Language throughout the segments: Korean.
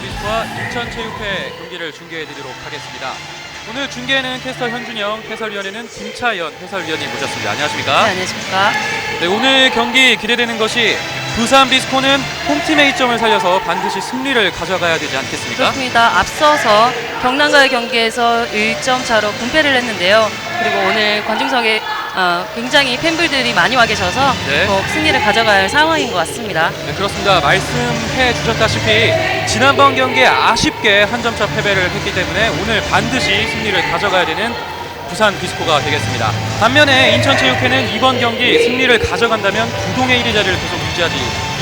부산비스와 인천체육회 경기를 중계해드리도록 하겠습니다. 오늘 중계는 캐스터 현준영, 해설위원회는 김차연 해설위원님 모셨습니다. 안녕하십니까? 네, 안녕하십니까? 네, 오늘 경기 기대되는 것이 부산비스코는 홈팀의 이점을 살려서 반드시 승리를 가져가야 되지 않겠습니까? 그렇습니다. 앞서서 경남과의 경기에서 1점 차로 분패를 했는데요. 그리고 오늘 관중석에 굉장히 팬분들이 많이 와 계셔서 네. 꼭 승리를 가져가야 할 상황인 것 같습니다. 네, 그렇습니다. 말씀해 주셨다시피 지난번 경기에 아쉽게 한 점차 패배를 했기 때문에 오늘 반드시 승리를 가져가야 되는 부산 비스코가 되겠습니다. 반면에 인천체육회는 이번 경기 승리를 가져간다면 부동의 1위 자리를 계속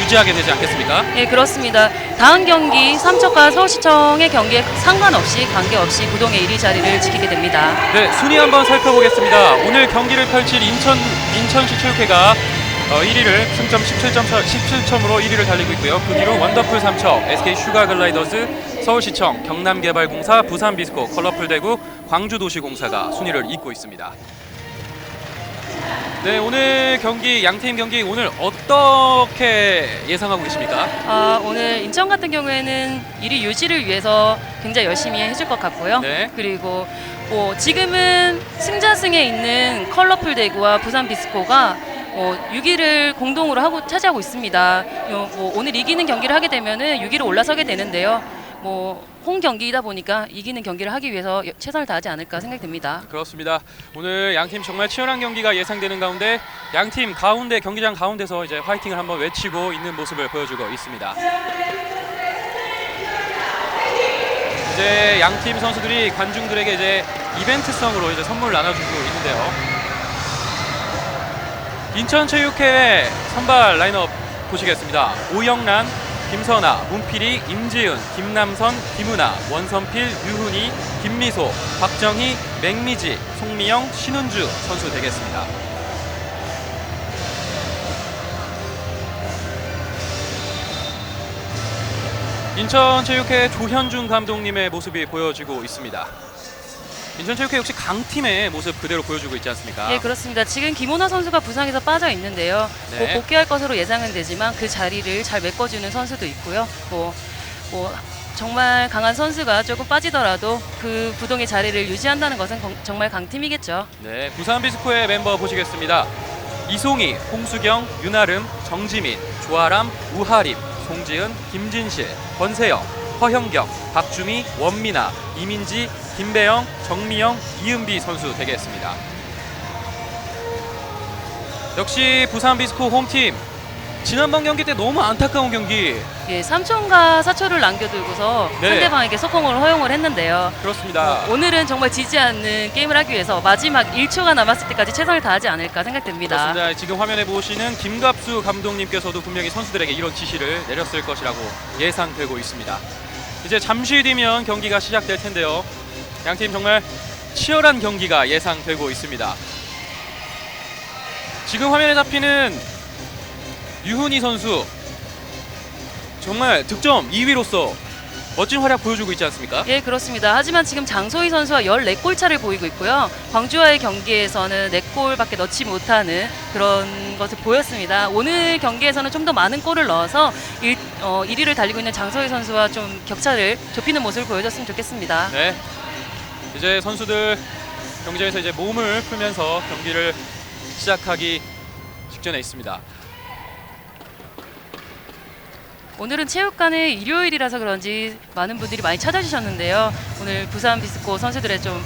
유지하게 되지 않겠습니까? 네, 그렇습니다. 다음 경기 삼척과 서울시청의 경기에 관계없이 부동의 1위 자리를 지키게 됩니다. 네, 순위 한번 살펴보겠습니다. 오늘 경기를 펼칠 인천시 체육회가 1위를 승점 17점으로 1위를 달리고 있고요. 그 뒤로 원더풀 삼척, SK 슈가글라이더스, 서울시청, 경남개발공사, 부산비스코, 컬러풀대구, 광주도시공사가 순위를 잇고 있습니다. 네, 오늘 경기 양팀 경기 오늘 어떻게 예상하고 계십니까? 오늘 인천 같은 경우에는 1위 유지를 위해서 굉장히 열심히 해줄 것 같고요. 네. 그리고 지금은 승자승에 있는 컬러풀 대구와 부산 비스코가 6위를 공동으로 차지하고 있습니다. 오늘 이기는 경기를 하게 되면은 6위로 올라서게 되는데요. 홈 경기이다 보니까 이기는 경기를 하기 위해서 최선을 다하지 않을까 생각됩니다. 그렇습니다. 오늘 양팀 정말 치열한 경기가 예상되는 가운데 양팀 가운데 경기장 가운데서 이제 화이팅을 한번 외치고 있는 모습을 보여주고 있습니다. 이제 양팀 선수들이 관중들에게 이제 이벤트성으로 이제 선물을 나눠주고 있는데요. 인천체육회 선발 라인업 보시겠습니다. 오영란, 김선아, 문필이, 임지은, 김남선, 김은아, 원선필, 유훈이, 김미소, 박정희, 맹미지, 송미영, 신은주 선수 되겠습니다. 인천체육회 조현중 감독님의 모습이 보여지고 있습니다. 인천체육회 역시 강팀의 모습 그대로 보여주고 있지 않습니까? 예, 그렇습니다. 지금 김호나 선수가 부상에서 빠져 있는데요. 네. 곧 복귀할 것으로 예상은 되지만 그 자리를 잘 메꿔주는 선수도 있고요. 정말 강한 선수가 조금 빠지더라도 그 부동의 자리를 유지한다는 것은 정말 강팀이겠죠. 네, 부산비스코의 멤버 보시겠습니다. 이송희, 홍수경, 윤아름, 정지민, 조아람, 우하림, 송지은, 김진실, 권세영, 허형경, 박주미, 원민아, 이민지, 김배영, 정미영, 이은비 선수 되겠습니다. 역시 부산비스코 홈팀 지난번 경기 때 너무 안타까운 경기. 예, 3초인가 4초를 남겨두고서 네. 상대방에게 속공을 허용을 했는데요. 그렇습니다. 오늘은 정말 지지 않는 게임을 하기 위해서 마지막 1초가 남았을 때까지 최선을 다하지 않을까 생각됩니다. 그렇습니다. 지금 화면에 보시는 김갑수 감독님께서도 분명히 선수들에게 이런 지시를 내렸을 것이라고 예상되고 있습니다. 이제 잠시 뒤면 경기가 시작될 텐데요. 양팀 정말 치열한 경기가 예상되고 있습니다. 지금 화면에 잡히는 유훈이 선수 정말 득점 2위로서 멋진 활약 보여주고 있지 않습니까? 예, 그렇습니다. 하지만 지금 장소희 선수와 14골 차를 보이고 있고요. 광주와의 경기에서는 4골밖에 넣지 못하는 그런 것을 보였습니다. 오늘 경기에서는 좀 더 많은 골을 넣어서 1위를 달리고 있는 장소희 선수와 좀 격차를 좁히는 모습을 보여줬으면 좋겠습니다. 네. 이제 선수들 경기장에서 이제 몸을 풀면서 경기를 시작하기 직전에 있습니다. 오늘은 체육관의 일요일이라서 그런지 많은 분들이 많이 찾아주셨는데요. 오늘 부산 비스코 선수들의 좀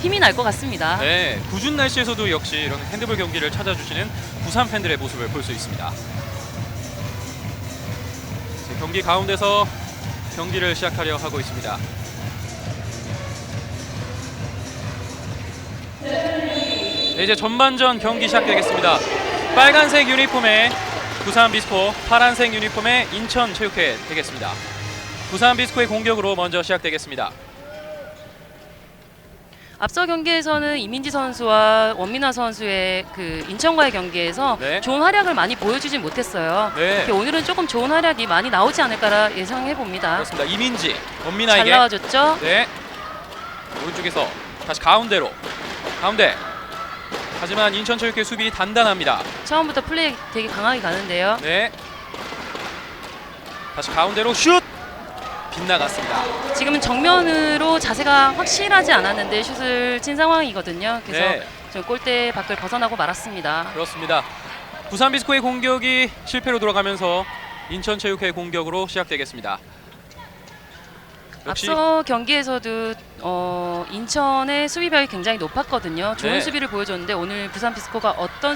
힘이 날 것 같습니다. 네, 궂은 날씨에서도 역시 이런 핸드볼 경기를 찾아주시는 부산 팬들의 모습을 볼 수 있습니다. 경기 가운데서 경기를 시작하려 하고 있습니다. 네, 이제 전반전 경기 시작되겠습니다. 빨간색 유니폼에 부산비스코, 파란색 유니폼의 인천체육회 되겠습니다. 부산비스코의 공격으로 먼저 시작되겠습니다. 앞서 경기에서는 이민지 선수와 원민아 선수의 그 인천과의 경기에서 네. 좋은 활약을 많이 보여주진 못했어요. 네. 특히 오늘은 조금 좋은 활약이 많이 나오지 않을까 예상해 봅니다. 그렇습니다. 이민지, 잘 원민아에게 나와줬죠? 네. 오른쪽에서 다시 가운데로. 가운데. 하지만 인천체육회 수비 단단합니다. 처음부터 플레이 되게 강하게 가는데요. 네. 다시 가운데로 슛! 빗나갔습니다. 지금은 정면으로 자세가 확실하지 않았는데 슛을 친 상황이거든요. 그래서 네. 저 골대 밖을 벗어나고 말았습니다. 그렇습니다. 부산 비스코의 공격이 실패로 돌아가면서 인천체육회의 공격으로 시작되겠습니다. 역시 앞서 경기에서도 인천의 수비벽이 굉장히 높았거든요. 좋은 네. 수비를 보여줬는데 오늘 부산 비스코가 어떤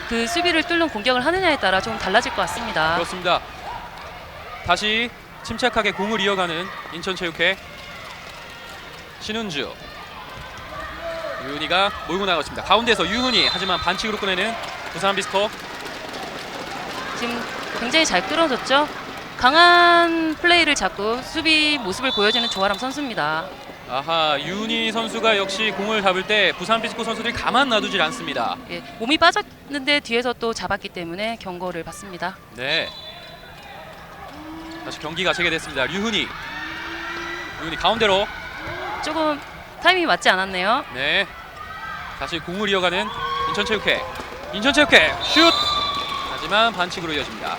그 수비를 뚫는 공격을 하느냐에 따라 좀 달라질 것 같습니다. 그렇습니다. 다시 침착하게 공을 이어가는 인천체육회. 신은주, 유훈이가 몰고 나갔습니다. 가운데서 유훈이, 하지만 반칙으로 꺼내는 부산 비스코. 지금 굉장히 잘 끌어줬죠. 강한 플레이를 잡고 수비 모습을 보여주는 조아람 선수입니다. 아하, 유훈이 선수가 역시 공을 잡을 때 부산 비스코 선수들이 가만 놔두질 않습니다. 예, 몸이 빠졌는데 뒤에서 또 잡았기 때문에 경고를 받습니다. 네. 다시 경기가 재개됐습니다. 유훈이 가운데로. 조금 타이밍이 맞지 않았네요. 네. 다시 공을 이어가는 인천체육회. 슛! 하지만 반칙으로 이어집니다.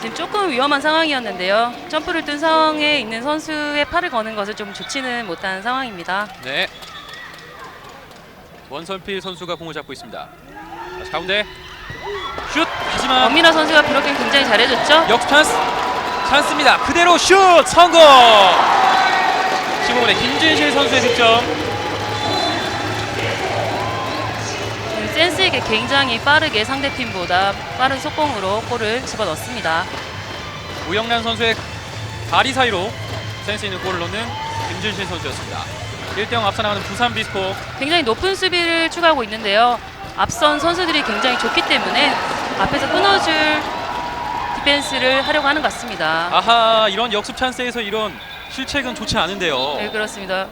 지금 조금 위험한 상황이었는데요. 점프를 뜬 상황에 있는 선수의 팔을 거는 것을 좀 좋지는 못한 상황입니다. 네. 원선필 선수가 공을 잡고 있습니다. 다시 가운데 슛! 하지만 원민아 선수가 브로킹 굉장히 잘해줬죠. 역습 찬스입니다. 그대로 슛! 성공! 15분에 김진실 선수의 득점. 센스 있게 굉장히 빠르게 상대팀보다 빠른 속공으로 골을 집어넣습니다. 우영란 선수의 다리 사이로 센스 있는 골을 넣는 김진실 선수였습니다. 1대0 앞서 나가는 부산 비스코. 굉장히 높은 수비를 추구하고 있는데요. 앞선 선수들이 굉장히 좋기 때문에 앞에서 끊어줄 디펜스를 하려고 하는 것 같습니다. 아하, 이런 역습 찬스에서 이런 실책은 좋지 않은데요. 네, 그렇습니다.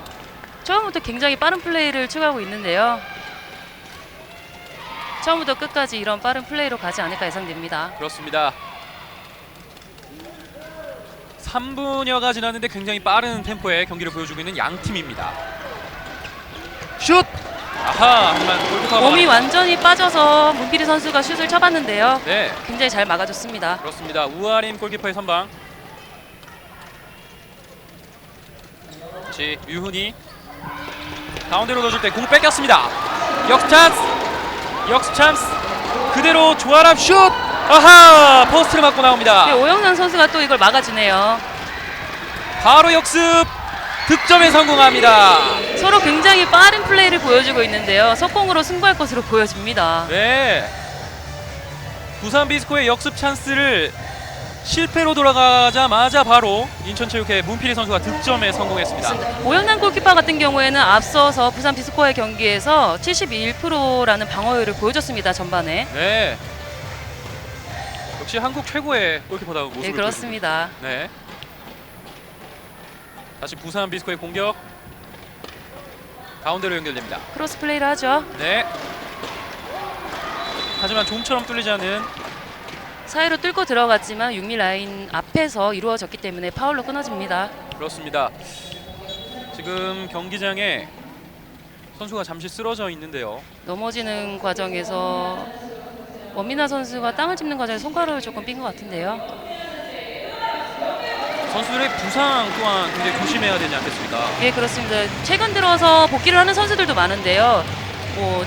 처음부터 굉장히 빠른 플레이를 추구하고 있는데요. 처음부터 끝까지 이런 빠른 플레이로 가지 않을까 예상됩니다. 그렇습니다. 3분여가 지났는데 굉장히 빠른 템포의 경기를 보여주고 있는 양 팀입니다. 슛! 아하, 하지만 골키퍼가 몸이 완전히 빠져서 문필이 선수가 슛을 쳐봤는데요. 네, 굉장히 잘 막아줬습니다. 그렇습니다. 우아림 골키퍼의 선방. 다시 유훈이 가운데로 넣어줄 때 공 뺏겼습니다. 역습 찬스 그대로 조아람 슛! 아하, 포스트를 맞고 나옵니다. 네, 오영남 선수가 또 이걸 막아주네요. 바로 역습 득점에 성공합니다. 서로 굉장히 빠른 플레이를 보여주고 있는데요. 속공으로 승부할 것으로 보여집니다. 네, 부산 비스코의 역습 찬스를 실패로 돌아가자마자 바로 인천체육회 문필희 선수가 득점에 성공했습니다. 오영남 골키퍼 같은 경우에는 앞서서 부산 비스코의 경기에서 71%라는 방어율을 보여줬습니다. 전반에. 네, 역시 한국 최고의 골키퍼다운 모습을 네, 그렇습니다. 보여줍니다. 네. 다시 부산 비스코의 공격. 가운데로 연결됩니다. 크로스 플레이를 하죠. 네. 하지만 좀처럼 뚫리지 않는. 사이로 뚫고 들어갔지만 6mm 라인 앞에서 이루어졌기 때문에 파울로 끊어집니다. 그렇습니다. 지금 경기장에 선수가 잠시 쓰러져 있는데요. 넘어지는 과정에서 원민아 선수가 땅을 짚는 과정에 손가락을 조금 삔 것 같은데요. 선수들의 부상 또한 굉장히 조심해야 되지 않겠습니까? 예, 그렇습니다. 최근 들어서 복귀를 하는 선수들도 많은데요.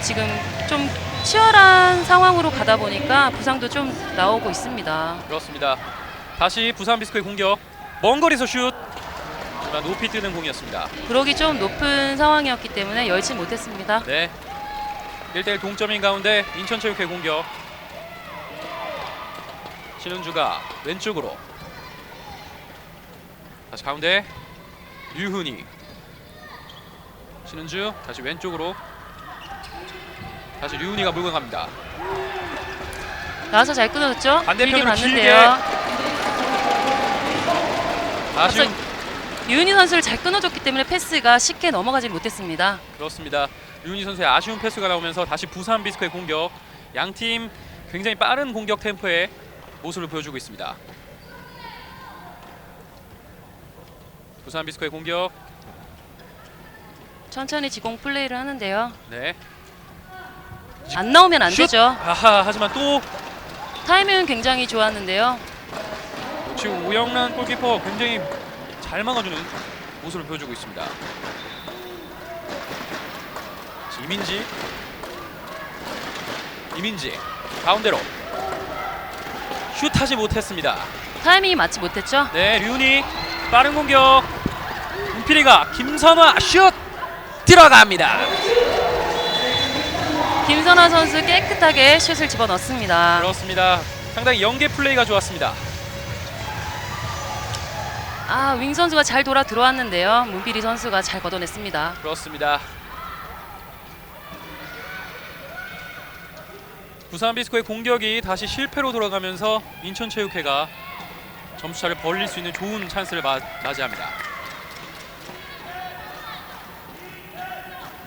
지금 좀 치열한 상황으로 가다 보니까 부상도 좀 나오고 있습니다. 그렇습니다. 다시 부산 비스코의 공격. 먼 거리에서 슛. 하지만 높이 뜨는 공이었습니다. 브록이 좀 높은 상황이었기 때문에 열지 못했습니다. 네. 1대1 동점인 가운데 인천체육회 공격. 신은주가 왼쪽으로. 다시 가운데 유훈이. 신은주 다시 왼쪽으로. 다시 류훈이가 물고 갑니다. 나와서 잘 끊어졌죠? 반대편으로 봤는데요. 아쉬운. 유은희 선수를 잘 끊어줬기 때문에 패스가 쉽게 넘어가지 못했습니다. 그렇습니다. 류훈이 선수의 아쉬운 패스가 나오면서 다시 부산 비스코의 공격. 양팀 굉장히 빠른 공격 템포의 모습을 보여주고 있습니다. 부산 비스코의 공격. 천천히 지공 플레이를 하는데요. 네. 안 나오면 안 슛! 되죠. 아하, 하지만 또 타이밍은 굉장히 좋았는데요. 역시 우영란 골키퍼 굉장히 잘 막아주는 모습을 보여주고 있습니다. 이민지 가운데로 슛하지 못했습니다. 타이밍이 맞지 못했죠? 네, 류니 빠른 공격. 문필이가 김선화 슛 들어갑니다. 김선화 선수 깨끗하게 슛을 집어넣습니다. 그렇습니다. 상당히 연계 플레이가 좋았습니다. 윙 선수가 잘 돌아 들어왔는데요. 문필이 선수가 잘 걷어냈습니다. 그렇습니다. 부산비스코의 공격이 다시 실패로 돌아가면서 인천체육회가 점수차를 벌릴 수 있는 좋은 찬스를 맞이합니다.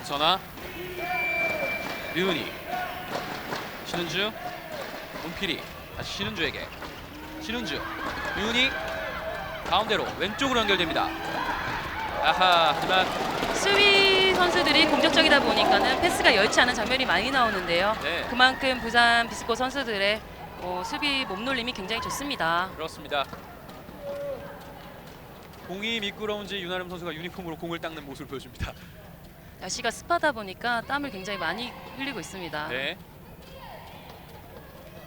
선아, 류은희, 신은주, 문필이 다시 신은주에게. 신은주, 류은희 가운데로 왼쪽으로 연결됩니다. 하지만 수비 선수들이 공격적이다 보니까는 패스가 여의치 않은 장면이 많이 나오는데요. 네. 그만큼 부산 비스코 선수들의 수비 몸놀림이 굉장히 좋습니다. 그렇습니다. 공이 미끄러운지 윤아름 선수가 유니폼으로 공을 닦는 모습을 보여줍니다. 날씨가 습하다 보니까 땀을 굉장히 많이 흘리고 있습니다. 네.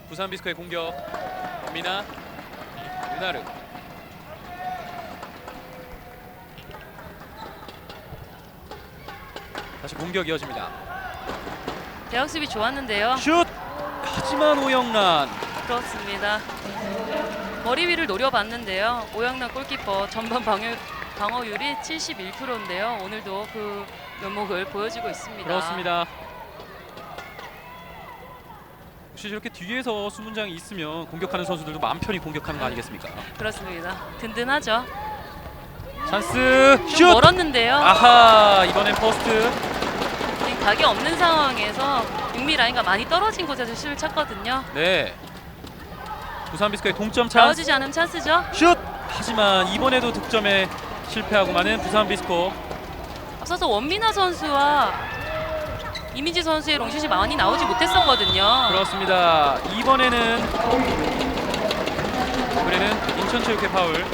부산 비스코의 공격. 민아, 윤아름. 다시 공격 이어집니다. 대학 수비 좋았는데요. 슛! 하지만 오영란. 그렇습니다. 머리 위를 노려봤는데요. 오영란 골키퍼 전반 방어율이 71%인데요. 오늘도 그 면목을 보여주고 있습니다. 그렇습니다. 혹시 저렇게 뒤에서 수문장이 있으면 공격하는 선수들도 마음 편히 공격하는 거 아니겠습니까? 그렇습니다. 든든하죠. 찬스 좀 슛! 멀었는데요. 이번엔 포스트. 지금 각이 없는 상황에서 육미 라인과 많이 떨어진 곳에서 슛을 쳤거든요. 네. 부산 비스코의 동점 찬스. 나와주지 않으면 찬스죠. 슛! 하지만 이번에도 득점에 실패하고 마는 부산 비스코. 앞서서 원민아 선수와 이민지 선수의 롱슛이 많이 나오지 못했었거든요. 그렇습니다. 이번에는 인천체육회 파울.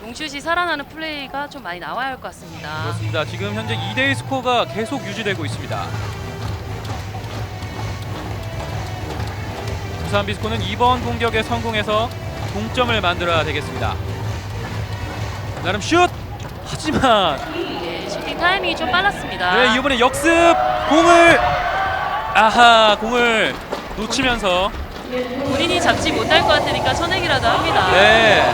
롱슛이 살아나는 플레이가 좀 많이 나와야 할 것 같습니다. 그렇습니다. 지금 현재 2대2 스코어가 계속 유지되고 있습니다. 부산 비스코는 이번 공격에 성공해서 동점을 만들어야 되겠습니다. 나름 슛! 하지만 네, 슈팅 타이밍이 좀 빨랐습니다. 네, 이번에 역습 공을 놓치면서 본인이 잡지 못할 것 같으니까 쳐내기라도 합니다. 네.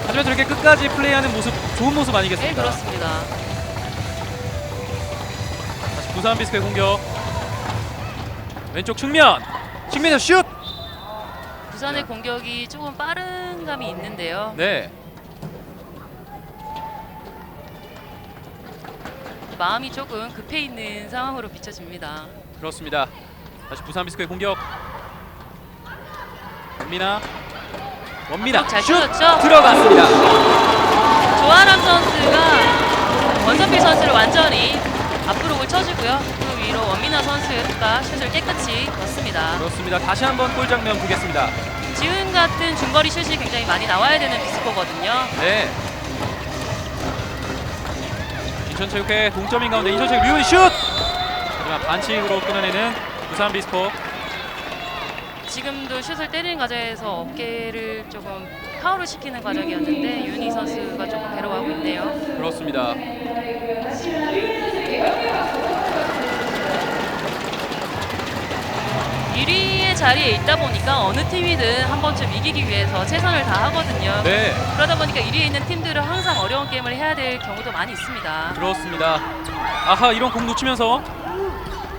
하지만 저렇게 끝까지 플레이하는 모습, 좋은 모습 네, 아니겠습니까? 그렇습니다. 다시 부산 비스코의 공격. 왼쪽 측면에서 슛! 부산의 공격이 조금 빠른 감이 있는데요. 네. 마음이 조금 급해 있는 상황으로 비춰집니다. 그렇습니다. 다시 부산 비스코의 공격. 원민아 잘 슛! 쳐줬죠? 들어갔습니다. 조아람 선수가 원선필 선수를 완전히 앞으로 쳐주고요. 그 위로 원민아 선수가 슛을 깨끗이 넣습니다. 그렇습니다. 다시 한번 골 장면 보겠습니다. 지금 같은 중거리 슛이 굉장히 많이 나와야 되는 비스코거든요. 네. 인천체육회 동점인 가운데 인천체육 류은 슛! 하지만 반칙으로 끊어내는 부산 비스코. 지금도 슛을 때리는 과정에서 어깨를 조금 파울을 시키는 과정이었는데 윤희 선수가 조금 괴로워하고 있네요. 그렇습니다. 유리의 자리에 있다 보니까 어느 팀이든 한 번쯤 이기기 위해서 최선을 다하거든요. 네. 그러다 보니까 1위에 있는 팀들은 항상 어려운 게임을 해야 될 경우도 많이 있습니다. 그렇습니다. 이런 공 놓치면서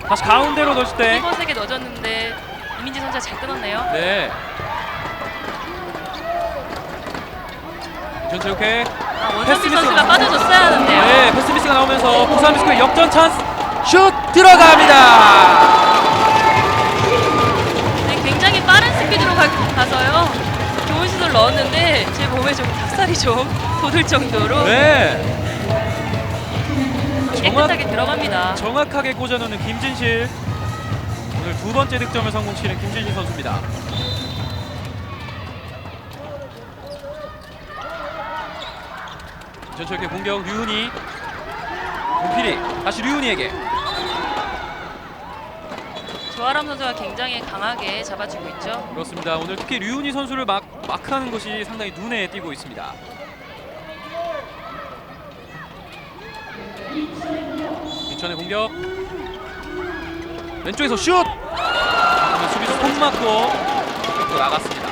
다시 가운데로 넣을 때. 이번세게 넣어줬는데 이민지 선수가 잘 끊었네요. 네. 인천체육회 원선필 패스 선수가 빠져줬어야 하는데요. 네, 패스 미스가 나오면서 부산 비스코의 역전 찬스 슛 들어갑니다. 네, 굉장히 빠른 스피드로 가서요. 좋은 슛을 넣었는데 제 몸에 좀 닭살이 좀 돋을 정도로 네. 깨끗하게 들어갑니다. 정확하게 꽂아놓는 김진실. 오늘 두 번째 득점을 성공시키는 김진실 선수입니다. 인천체육회 공격 류훈이, 문필이 다시 류훈이에게. 조아람 선수가 굉장히 강하게 잡아주고 있죠. 그렇습니다. 오늘 특히 류훈이 선수를 마크하는 것이 상당히 눈에 띄고 있습니다. 인천의 공격. 왼쪽에서 슛! 수비수 손 맞고 또 나갔습니다.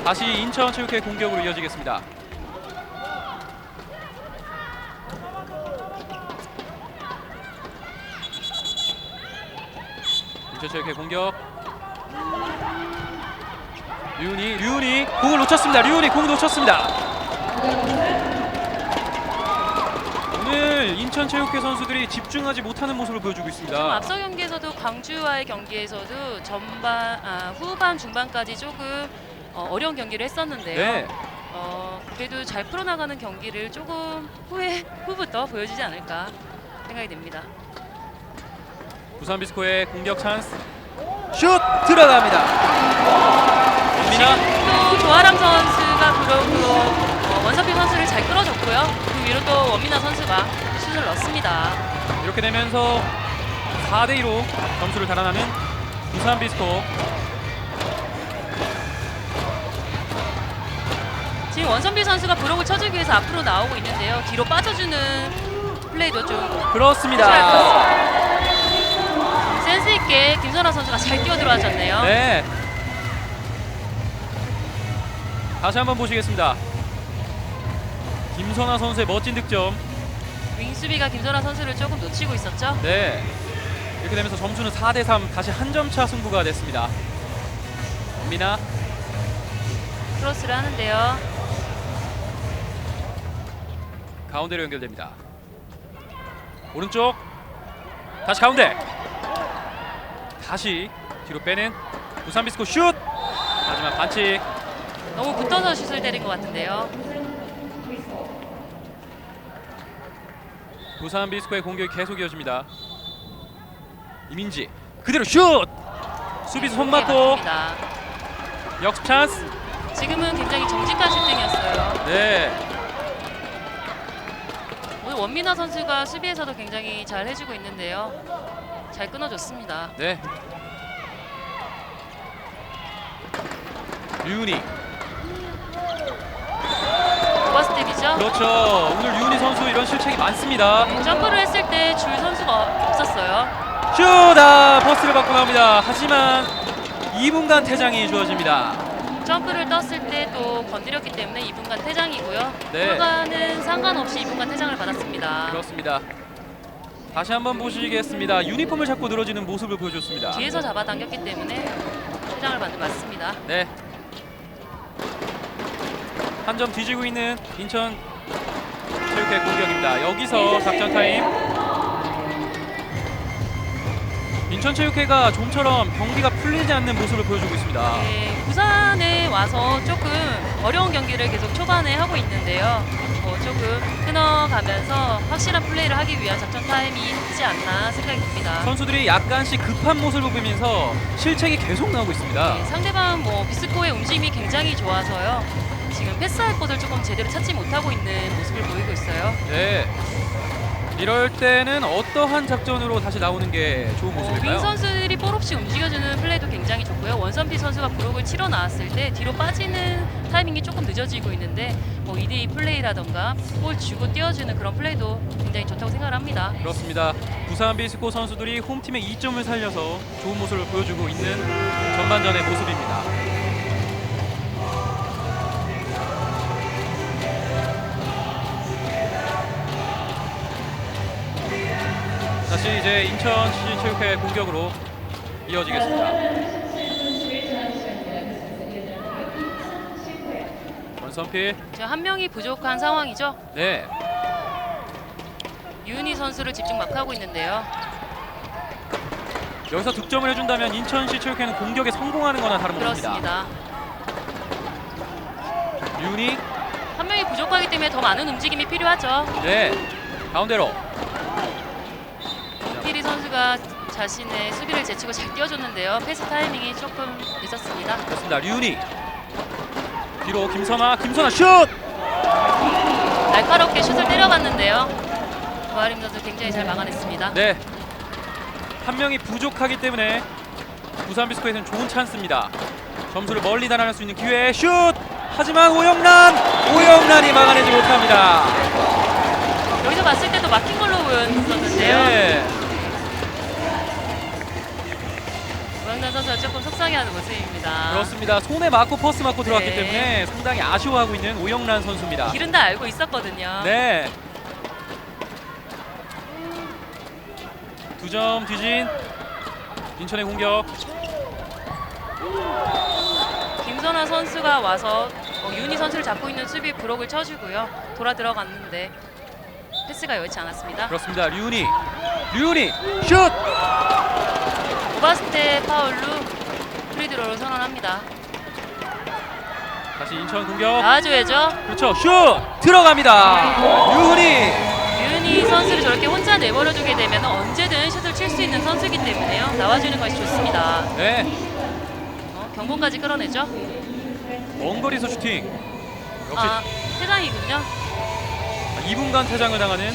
다시 인천체육회 공격으로 이어지겠습니다. 인천체육회 공격. 류훈이 공을 놓쳤습니다. 류훈이 공을 놓쳤습니다. 오늘 인천체육회 선수들이 집중하지 못하는 모습을 보여주고 있습니다. 앞서 경기에서도 광주와의 경기에서도 후반 중반까지 조금 어려운 경기를 했었는데요. 네. 그래도 잘 풀어나가는 경기를 조금 후부터 보여주지 않을까 생각이 됩니다. 부산비스코의 공격 찬스. 슛 들어갑니다. 민아. 또 조아람 선수가 그러고 원서필 선수를 잘 끌어줬고요. 그 위로 또 원민아 선수가 슛을 넣습니다. 이렇게 되면서 4대2로 점수를 달아나는 부산비스코. 지금 원선필 선수가 브록을 쳐주기 위해서 앞으로 나오고 있는데요. 뒤로 빠져주는 플레이도 좀 그렇습니다. 센스 있게 김선아 선수가 잘 뛰어 들어와줬네요. 네. 다시 한번 보시겠습니다. 김선아 선수의 멋진 득점. 윙수비가 김선아 선수를 조금 놓치고 있었죠. 네. 이렇게 되면서 점수는 4대3, 다시 한 점 차 승부가 됐습니다. 민아. 크로스를 하는데요. 가운데로 연결됩니다. 오른쪽. 다시 가운데. 다시 뒤로 빼는 부산비스코 슛! 하지만 반칙. 너무 붙어서 슛을 때린 것 같은데요. 부산비스코의 공격이 계속 이어집니다. 이민지 그대로 슛! 수비수 손 맞고 맞습니다. 역습 찬스. 지금은 굉장히 정직한 슈팅이었어요. 네. 오늘 원민아 선수가 수비에서도 굉장히 잘 해주고 있는데요. 잘 끊어줬습니다. 네. 류훈이. 오버스텝이죠. 그렇죠. 오늘 류훈이 선수 이런 실책이 많습니다. 점프를 했을 때 줄 선수가 없었어요. 슛! 버스를 받고 나옵니다. 하지만 2분간 퇴장이 주어집니다. 점프를 떴을 때 또 건드렸기 때문에 2분간 퇴장이고요. 네. 결과는 상관없이 2분간 퇴장을 받았습니다. 그렇습니다. 다시 한번 보시겠습니다. 유니폼을 잡고 늘어지는 모습을 보여줬습니다. 뒤에서 잡아당겼기 때문에 퇴장을 맞습니다. 네. 한 점 뒤지고 있는 인천 체육회 공격입니다. 여기서 작전 타임. 인천 체육회가 좀처럼 경기가 풀리지 않는 모습을 보여주고 있습니다. 네, 부산에 와서 조금 어려운 경기를 계속 초반에 하고 있는데요. 조금 끊어가면서 확실한 플레이를 하기 위한 작전 타임이 있지 않나 생각이 듭니다. 선수들이 약간씩 급한 모습을 보이면서 실책이 계속 나오고 있습니다. 네, 상대방 비스코의 움직임이 굉장히 좋아서요. 지금 패스할 곳을 조금 제대로 찾지 못하고 있는 모습을 보이고 있어요. 네. 이럴 때는 어떠한 작전으로 다시 나오는 게 좋은 모습일까요? 윙 선수들이 볼 없이 움직여주는 플레이도 굉장히 좋고요. 원선필 선수가 브록을 치러 나왔을 때 뒤로 빠지는 타이밍이 조금 늦어지고 있는데 2대2 플레이라던가 볼 주고 띄워주는 그런 플레이도 굉장히 좋다고 생각을 합니다. 그렇습니다. 부산 비스코 선수들이 홈팀의 이점을 살려서 좋은 모습을 보여주고 있는 전반전의 모습입니다. 다시 이제 인천시체육회 공격으로 이어지겠습니다. 원선필. 지금 한 명이 부족한 상황이죠. 네. 유은희 선수를 집중 마크하고 있는데요. 여기서 득점을 해준다면 인천시체육회는 공격에 성공하는 거나 다름없습니다. 그렇습니다. 유니. 한 명이 부족하기 때문에 더 많은 움직임이 필요하죠. 네. 가운데로. 피리 선수가 자신의 수비를 제치고 잘 뛰어줬는데요. 패스 타이밍이 조금 늦었습니다. 그렇습니다. 류니. 뒤로 김선아 슛! 날카롭게 슛을 때려봤는데요. 고아림 선수 굉장히 잘 막아냈습니다. 네. 한 명이 부족하기 때문에 부산 비스코에서는 좋은 찬스입니다. 점수를 멀리 달아날 수 있는 기회. 슛! 하지만 오영란이 막아내지 못합니다. 여기서 봤을 때도 막힌 걸로 보였었는데요. 네. 오영란 선수가 조금 속상해하는 모습입니다. 그렇습니다. 손에 맞고 퍼스 맞고 들어갔기 네. 때문에 상당히 아쉬워하고 있는 오영란 선수입니다. 길은 다 알고 있었거든요. 네. 2점 뒤진 인천의 공격. 김선아 선수가 와서 윤희 선수를 잡고 있는 수비 브록을 쳐주고요. 돌아 들어갔는데 패스가 여의치 않았습니다. 그렇습니다. 류은희 슛! 오바스테 파울로 프리드로를 선언합니다. 다시 인천 공격. 나와줘야죠. 그렇죠. 슛! 들어갑니다. 류은희. 윤희 선수를 저렇게 혼자 내버려두게 되면 언제든 슛을 칠 수 있는 선수이기 때문에요. 나와주는 것이 좋습니다. 네. 경고까지 끌어내죠. 먼 거리에서 슈팅. 역시 퇴장이군요. 2분간 퇴장을 당하는.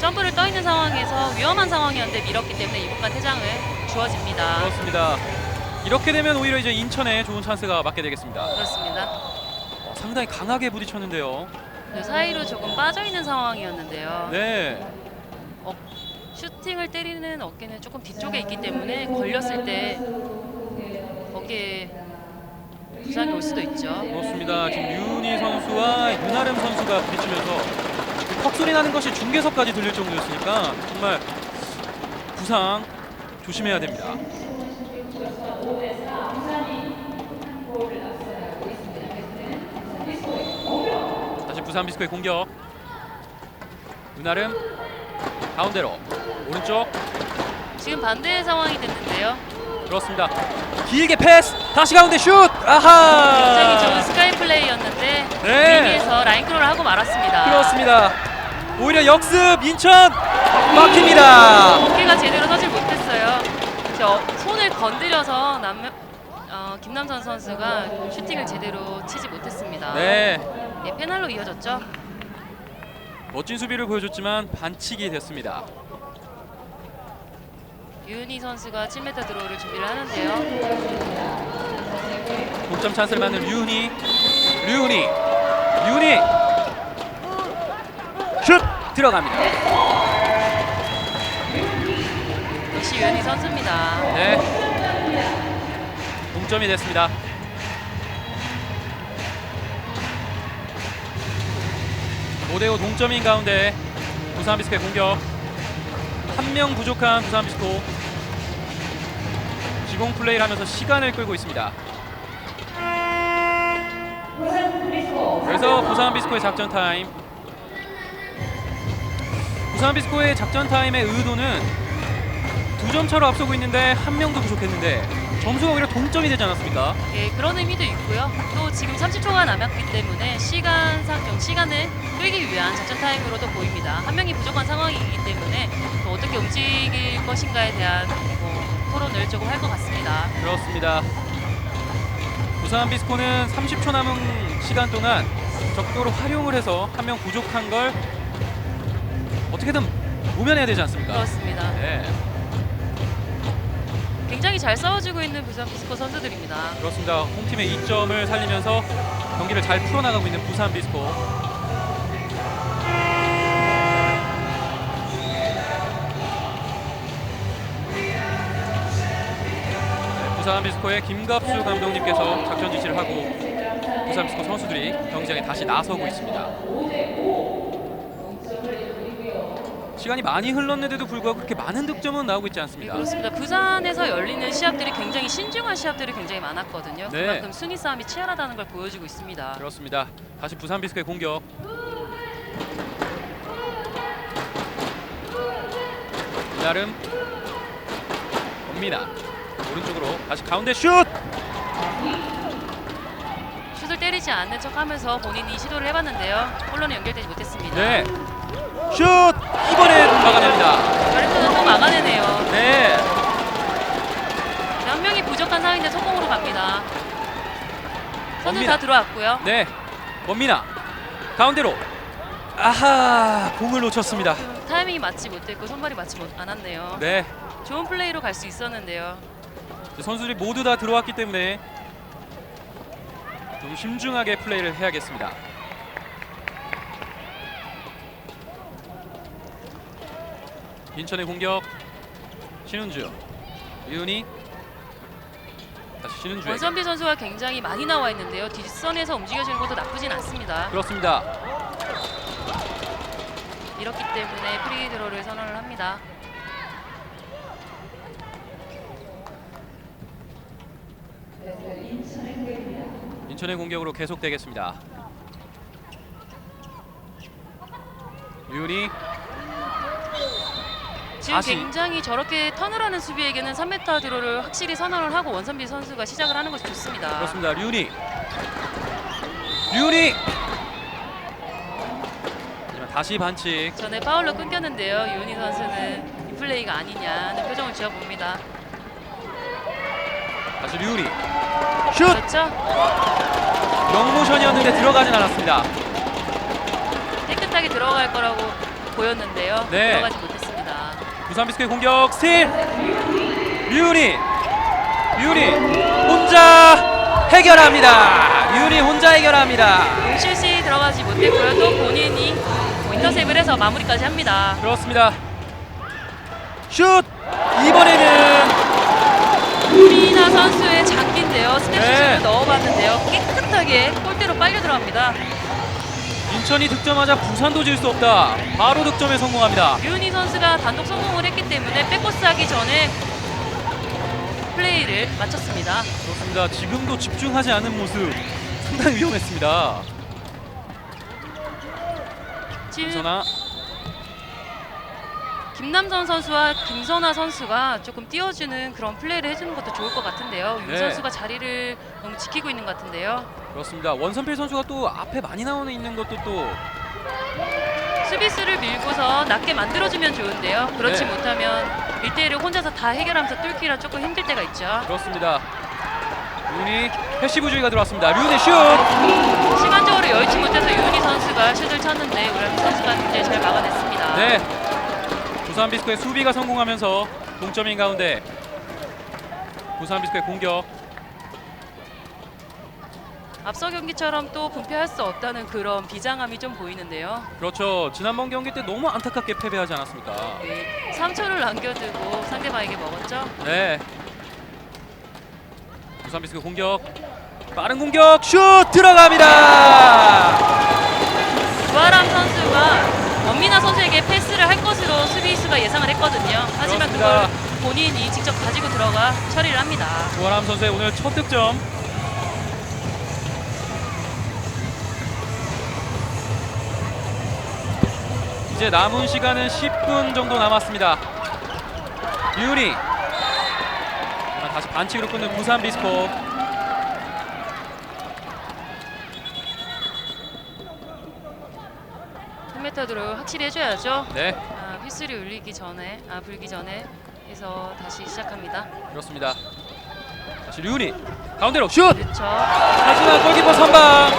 점프를 떠 있는 상황에서 위험한 상황이었는데 밀었기 때문에 2분간 퇴장을 주어집니다. 그렇습니다. 이렇게 되면 오히려 이제 인천에 좋은 찬스가 맞게 되겠습니다. 그렇습니다. 상당히 강하게 부딪혔는데요. 그 사이로 조금 빠져 있는 상황이었는데요. 네. 슈팅을 때리는 어깨는 조금 뒤쪽에 있기 때문에 걸렸을 때 어깨에 부상이 올 수도 있죠. 그렇습니다. 지금 류은희 선수와 윤아름 선수가 부딪히면서 턱 소리 나는 것이 중계석까지 들릴 정도였으니까 정말 부상 조심해야 됩니다. 다시 부산 비스코의 공격. 윤아름 가운데로 오른쪽. 지금 반대의 상황이 됐는데요. 그렇습니다. 길게 패스. 다시 가운데 슛. 아하. 굉장히 좋은 스카이 플레이였는데 네. 위에서 라인 크롤을 하고 말았습니다. 그렇습니다. 오히려 역습 인천 막힙니다. 어깨가 제대로 서질 못했어요. 손을 건드려서 김남선 선수가 슈팅을 제대로 치지 못했습니다. 네. 예, 페널로 이어졌죠. 멋진 수비를 보여줬지만 반칙이 됐습니다. 유은희 선수가 7m 드로우를 준비를 하는데요. 동점 찬스를 맞는 류은희 슛 들어갑니다. 역시 유은희 선수입니다. 네. 동점이 됐습니다. (5대5) 동점인 가운데 부산 비스코의 공격. 한 명 부족한 부산 비스코 지공 플레이를 하면서 시간을 끌고 있습니다. 그래서 부산 비스코의 작전 타임. 부산 비스코의 작전 타임의 의도는 2점 차로 앞서고 있는데 한 명도 부족했는데 점수가 오히려 동점이 되지 않았습니까? 예, 그런 의미도 있고요. 또 지금 30초가 남았기 때문에 시간을 끌기 위한 작전 타임으로도 보입니다. 한 명이 부족한 상황이기 때문에 또 어떻게 움직일 것인가에 대한 토론을 조금 할 것 같습니다. 그렇습니다. 부산 비스코는 30초 남은 시간 동안 적극적으로 활용을 해서 한 명 부족한 걸 어떻게든 모면해야 되지 않습니까? 그렇습니다. 네, 굉장히 잘 싸워주고 있는 부산 비스코 선수들입니다. 그렇습니다. 홈팀의 이점을 살리면서 경기를 잘 풀어나가고 있는 부산 비스코. 네, 부산 비스코의 김갑수 감독님께서 작전 지시를 하고 부산 비스코 선수들이 경기장에 다시 나서고 있습니다. 시간이 많이 흘렀는데도 불구하고 그렇게 많은 득점은 나오고 있지 않습니다. 그렇습니다. 부산에서 열리는 시합들이 굉장히 신중한 시합들이 굉장히 많았거든요. 네. 그만큼 순위 싸움이 치열하다는 걸 보여주고 있습니다. 그렇습니다. 다시 부산 비스코의 공격. 나름 권미나 오른쪽으로 다시 가운데 슛! 슛을 때리지 않는 척하면서 본인이 시도를 해봤는데요. 홀로는 연결되지 못했습니다. 네. 슛! 이번엔 막아냅니다. 저래프는 또 막아내네요. 네. 한 명이 부족한 상황인데 성공으로 갑니다. 선수 원미나. 다 들어왔고요. 네. 권미나 가운데로 아하, 공을 놓쳤습니다. 타이밍이 맞지 못했고 선발이 맞지 않았네요. 네, 좋은 플레이로 갈 수 있었는데요. 선수들이 모두 다 들어왔기 때문에 좀 신중하게 플레이를 해야겠습니다. 인천의 공격, 신은주, 이은희, 다시 신은주에게. 원선비 선수가 굉장히 많이 나와 있는데요. 뒷선에서 움직여주는 것도 나쁘진 않습니다. 그렇습니다. 이렇기 때문에 프리드로를 선언을 합니다. 인천의 공격으로 계속되겠습니다. 이은희, 지금 다시. 굉장히 저렇게 턴을 하는 수비에게는 3m 드로를 확실히 선언을 하고 원선비 선수가 시작을 하는 것이 좋습니다. 그렇습니다. 류니, 하지만 다시 반칙. 전에 파울로 끊겼는데요. 유은희 선수는 이 플레이가 아니냐는 표정을 지어봅니다. 다시 류니, 슛! 그렇죠? 영모션이었는데 들어가진 않았습니다. 깨끗하게 들어갈 거라고 보였는데요. 네. 들어가지 못했습니다. 부산 비스코의 공격, 스틸! 류니 혼자 해결합니다. 류니 혼자 해결합니다. 슛이 들어가지 못했고요. 또 본인이 인터셉을 해서 마무리까지 합니다. 그렇습니다. 슛! 이번에는 우리나 선수의 장기인데요. 스텝슛을 네. 넣어봤는데요. 깨끗하게 골대로 빨려 들어갑니다. 인천이 득점하자 부산도 질 수 없다. 바로 득점에 성공합니다. 유은희 선수가 단독 성공을 했기 때문에 백코스 하기 전에 플레이를 마쳤습니다. 그렇습니다. 지금도 집중하지 않은 모습 상당히 위험했습니다. 지금 김선아, 김남선 선수와 김선아 선수가 조금 띄워주는 그런 플레이를 해주는 것도 좋을 것 같은데요. 윤 네. 선수가 자리를 너무 지키고 있는 것 같은데요. 그렇습니다. 원선필 선수가 또 앞에 많이 나오는 있는 것도 또 수비수를 밀고서 낮게 만들어주면 좋은데요. 그렇지 네. 못하면 1대1을 혼자서 다 해결하면서 뚫기라 조금 힘들 때가 있죠. 그렇습니다. 류니 패시브주의가 들어왔습니다. 류니 슛! 시간적으로 여의치 못해서 유은희 선수가 슛을 쳤는데 우람이 선수가 굉장히 잘 막아냈습니다. 네. 부산 비스코의 수비가 성공하면서 동점인 가운데 부산 비스코의 공격. 앞서 경기처럼 또 분패할 수 없다는 그런 비장함이 좀 보이는데요. 그렇죠. 지난번 경기 때 너무 안타깝게 패배하지 않았습니까? 네, 3초를 남겨두고 상대방에게 먹었죠. 네. 부산 비스코 공격. 빠른 공격 슛 들어갑니다. 구아람 선수가 원민아 선수에게 패스를 할 것으로 수비수가 예상을 했거든요. 하지만 그렇습니다. 그걸 본인이 직접 가지고 들어가 처리를 합니다. 조아람 선수의 오늘 첫 득점. 이제 남은 시간은 10분 정도 남았습니다. 유리. 다시 반칙으로 끊는 부산 비스코. 메타드로 확실히 해줘야죠. 네, 휘슬이 울리기 전에, 불기 전에 해서 다시 시작합니다. 그렇습니다. 다시 류니 가운데로 슛! 그렇죠. 하지만 골키퍼 선방.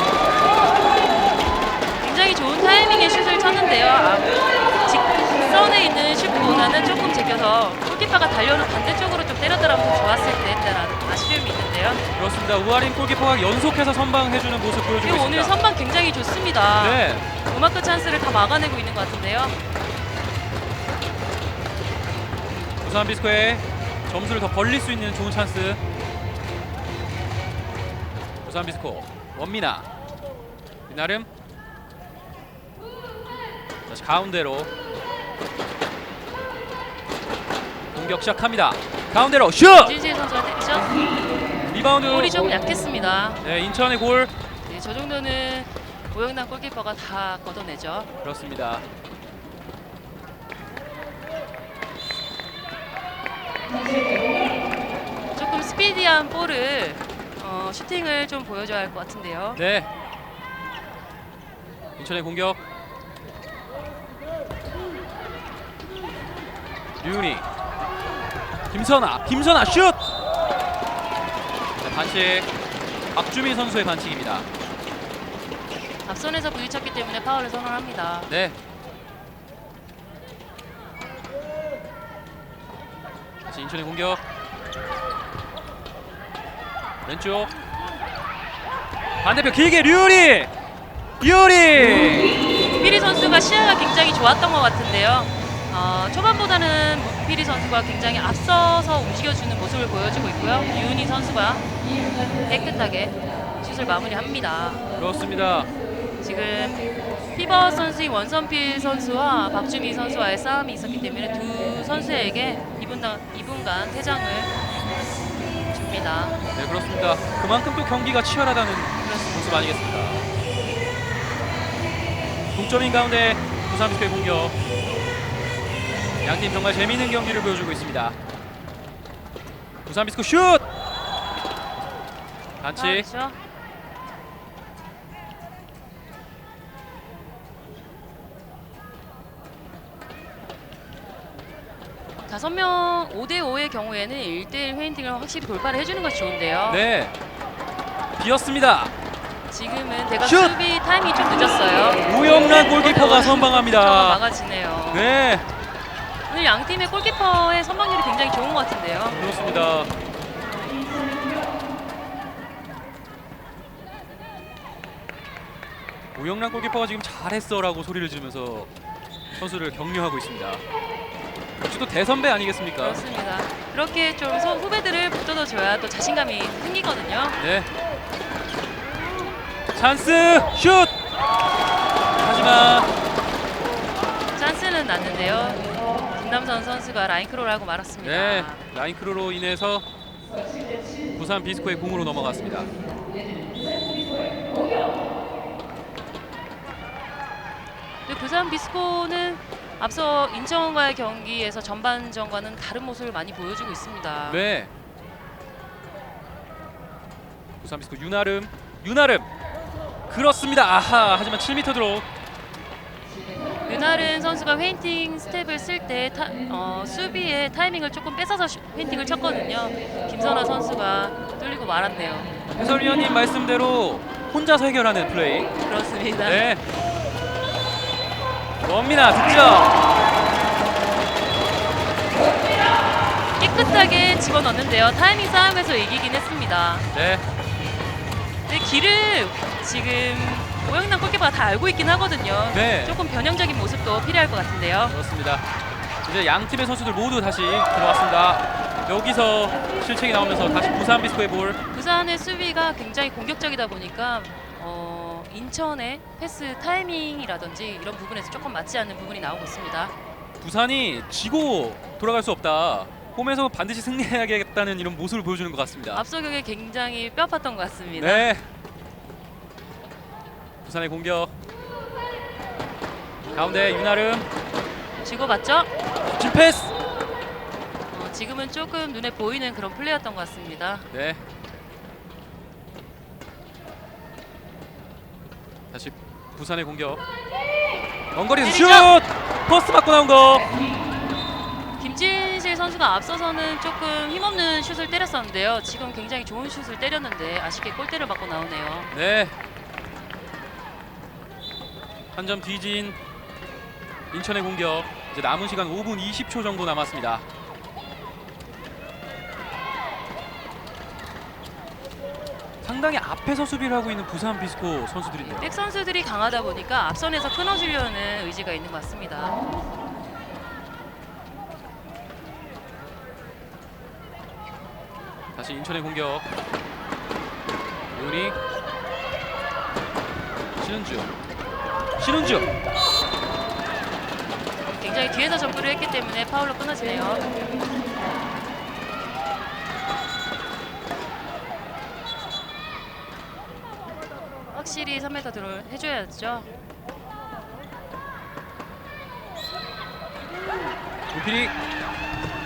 굉장히 좋은 타이밍의 슛을 쳤는데요. 직선에 있는 슛보다는 조금 제껴서 골키퍼가 달려오는 반대쪽으로 좀 때려들어가면 더 좋았을 텐데라는 아쉬움이 있는데요. 그렇습니다. 우아린 골키퍼가 연속해서 선방해주는 모습 보여주고 그리고 오늘 있습니다. 선방 굉장히 좋습니다. 네, 음악크 찬스를 다 막아내고 있는 것 같은데요. 부산 비스코의 점수를 더 벌릴 수 있는 좋은 찬스. 부산 비스코 원미나 이나름 다시 가운데로 공격 시작합니다. 가운데로 슛! 진실 선수가 때리죠. 리바운드. 골이 좀 약했습니다. 네, 인천의 골. 네, 저 정도는 오영남 골키퍼가 다 걷어내죠. 그렇습니다. 조금 스피디한 볼을 슈팅을 좀 보여줘야 할 것 같은데요. 네. 인천의 공격. 류니. 김선아 슛! 네, 반칙. 박주민 선수의 반칙입니다. 앞선에서 부딪혔기 때문에 파울을 선언합니다. 네. 다시 인천의 공격. 왼쪽. 반대편 길게 류리. 무피리 선수가 시야가 굉장히 좋았던 것 같은데요. 초반보다는 무피리 선수가 굉장히 앞서서 움직여주는 모습을 보여주고 있고요. 유은희 선수가 깨끗하게 슛을 마무리합니다. 그렇습니다. 지금 피버 선수의 원선필 선수와 박주미 선수와의 싸움이 있었기 때문에 두 선수에게 2분간 퇴장을 줍니다. 네, 그렇습니다. 그만큼 또 경기가 치열하다는 모습 아니겠습니까? 동점인 가운데 부산비스코의 공격. 양팀 정말 재미있는 경기를 보여주고 있습니다. 부산비스코 슛! 반칙. 그렇죠. 다섯 명 5대5의 경우에는 1대1 페인팅을 확실히 돌파를 해주는 것이 좋은데요. 네. 비었습니다. 지금은 대각 슛! 수비 타이밍이 좀 늦었어요. 우영란 골키퍼가 선방합니다. 막아지네요. 네, 오늘 양 팀의 골키퍼의 선방률이 굉장히 좋은 것 같은데요. 그렇습니다. 우영란 골키퍼가 지금 잘했어라고 소리를 지르면서 선수를 격려하고 있습니다. 역시 또 대선배 아니겠습니까? 그렇습니다. 그렇게 좀 후배들을 붙들어줘야 또 자신감이 생기거든요. 네. 찬스 슛! 하지만 찬스는 났는데요. 김남선 선수가 라인크롤을 하고 말았습니다. 네, 라인크로로 인해서 부산 비스코의 공으로 넘어갔습니다. 부산 비스코는 앞서 인천과의 경기에서 전반전과는 다른 모습을 많이 보여주고 있습니다. 네. 부산 비스코 유나름 그렇습니다. 아하, 하지만 7m 드롭. 윤아른 선수가 페인팅 스텝을 쓸 때 수비의 타이밍을 조금 뺏어서 페인팅을 쳤거든요. 김선아 선수가 뚫리고 말았네요. 해설위원님 말씀대로 혼자서 해결하는 플레이. 그렇습니다. 네. 원민아 득점. 깨끗하게 집어넣는데요. 타이밍 싸움에서 이기긴 했습니다. 네. 근데 길을 지금 오영남 골키퍼가 다 알고 있긴 하거든요. 네. 조금 변형적인 모습도 필요할 것 같은데요. 그렇습니다. 이제 양 팀의 선수들 모두 다시 들어왔습니다. 여기서 실책이 나오면서 다시 부산 비스코의 볼. 부산의 수비가 굉장히 공격적이다 보니까 인천의 패스 타이밍이라든지 이런 부분에서 조금 맞지 않는 부분이 나오고 있습니다. 부산이 지고 돌아갈 수 없다. 홈에서 반드시 승리해야겠다는 이런 모습을 보여주는 것 같습니다. 앞서 경기 굉장히 뼈아팠던 것 같습니다. 네. 부산의 공격. 가운데 윤아름 주고받죠? 진 패스. 지금은 조금 눈에 보이는 그런 플레이였던 것 같습니다. 네. 다시 부산의 공격. 원거리에서 슛! 포스트 맞고 나온 거. 김진실 선수가 앞서서는 조금 힘없는 슛을 때렸었는데요. 지금 굉장히 좋은 슛을 때렸는데 아쉽게 골대를 맞고 나오네요. 네. 한 점 뒤진 인천의 공격. 이제 남은 시간 5분 20초 정도 남았습니다. 상당히 앞에서 수비를 하고 있는 부산 비스코 선수들인데요. 백 선수들이 강하다 보니까 앞선에서 끊어주려는 의지가 있는 것 같습니다. 다시 인천의 공격. 요리 신은주 굉장히 뒤에서 점프를 했기 때문에 파울로 끊어지네요. 확실히 3m 드롤 해줘야죠.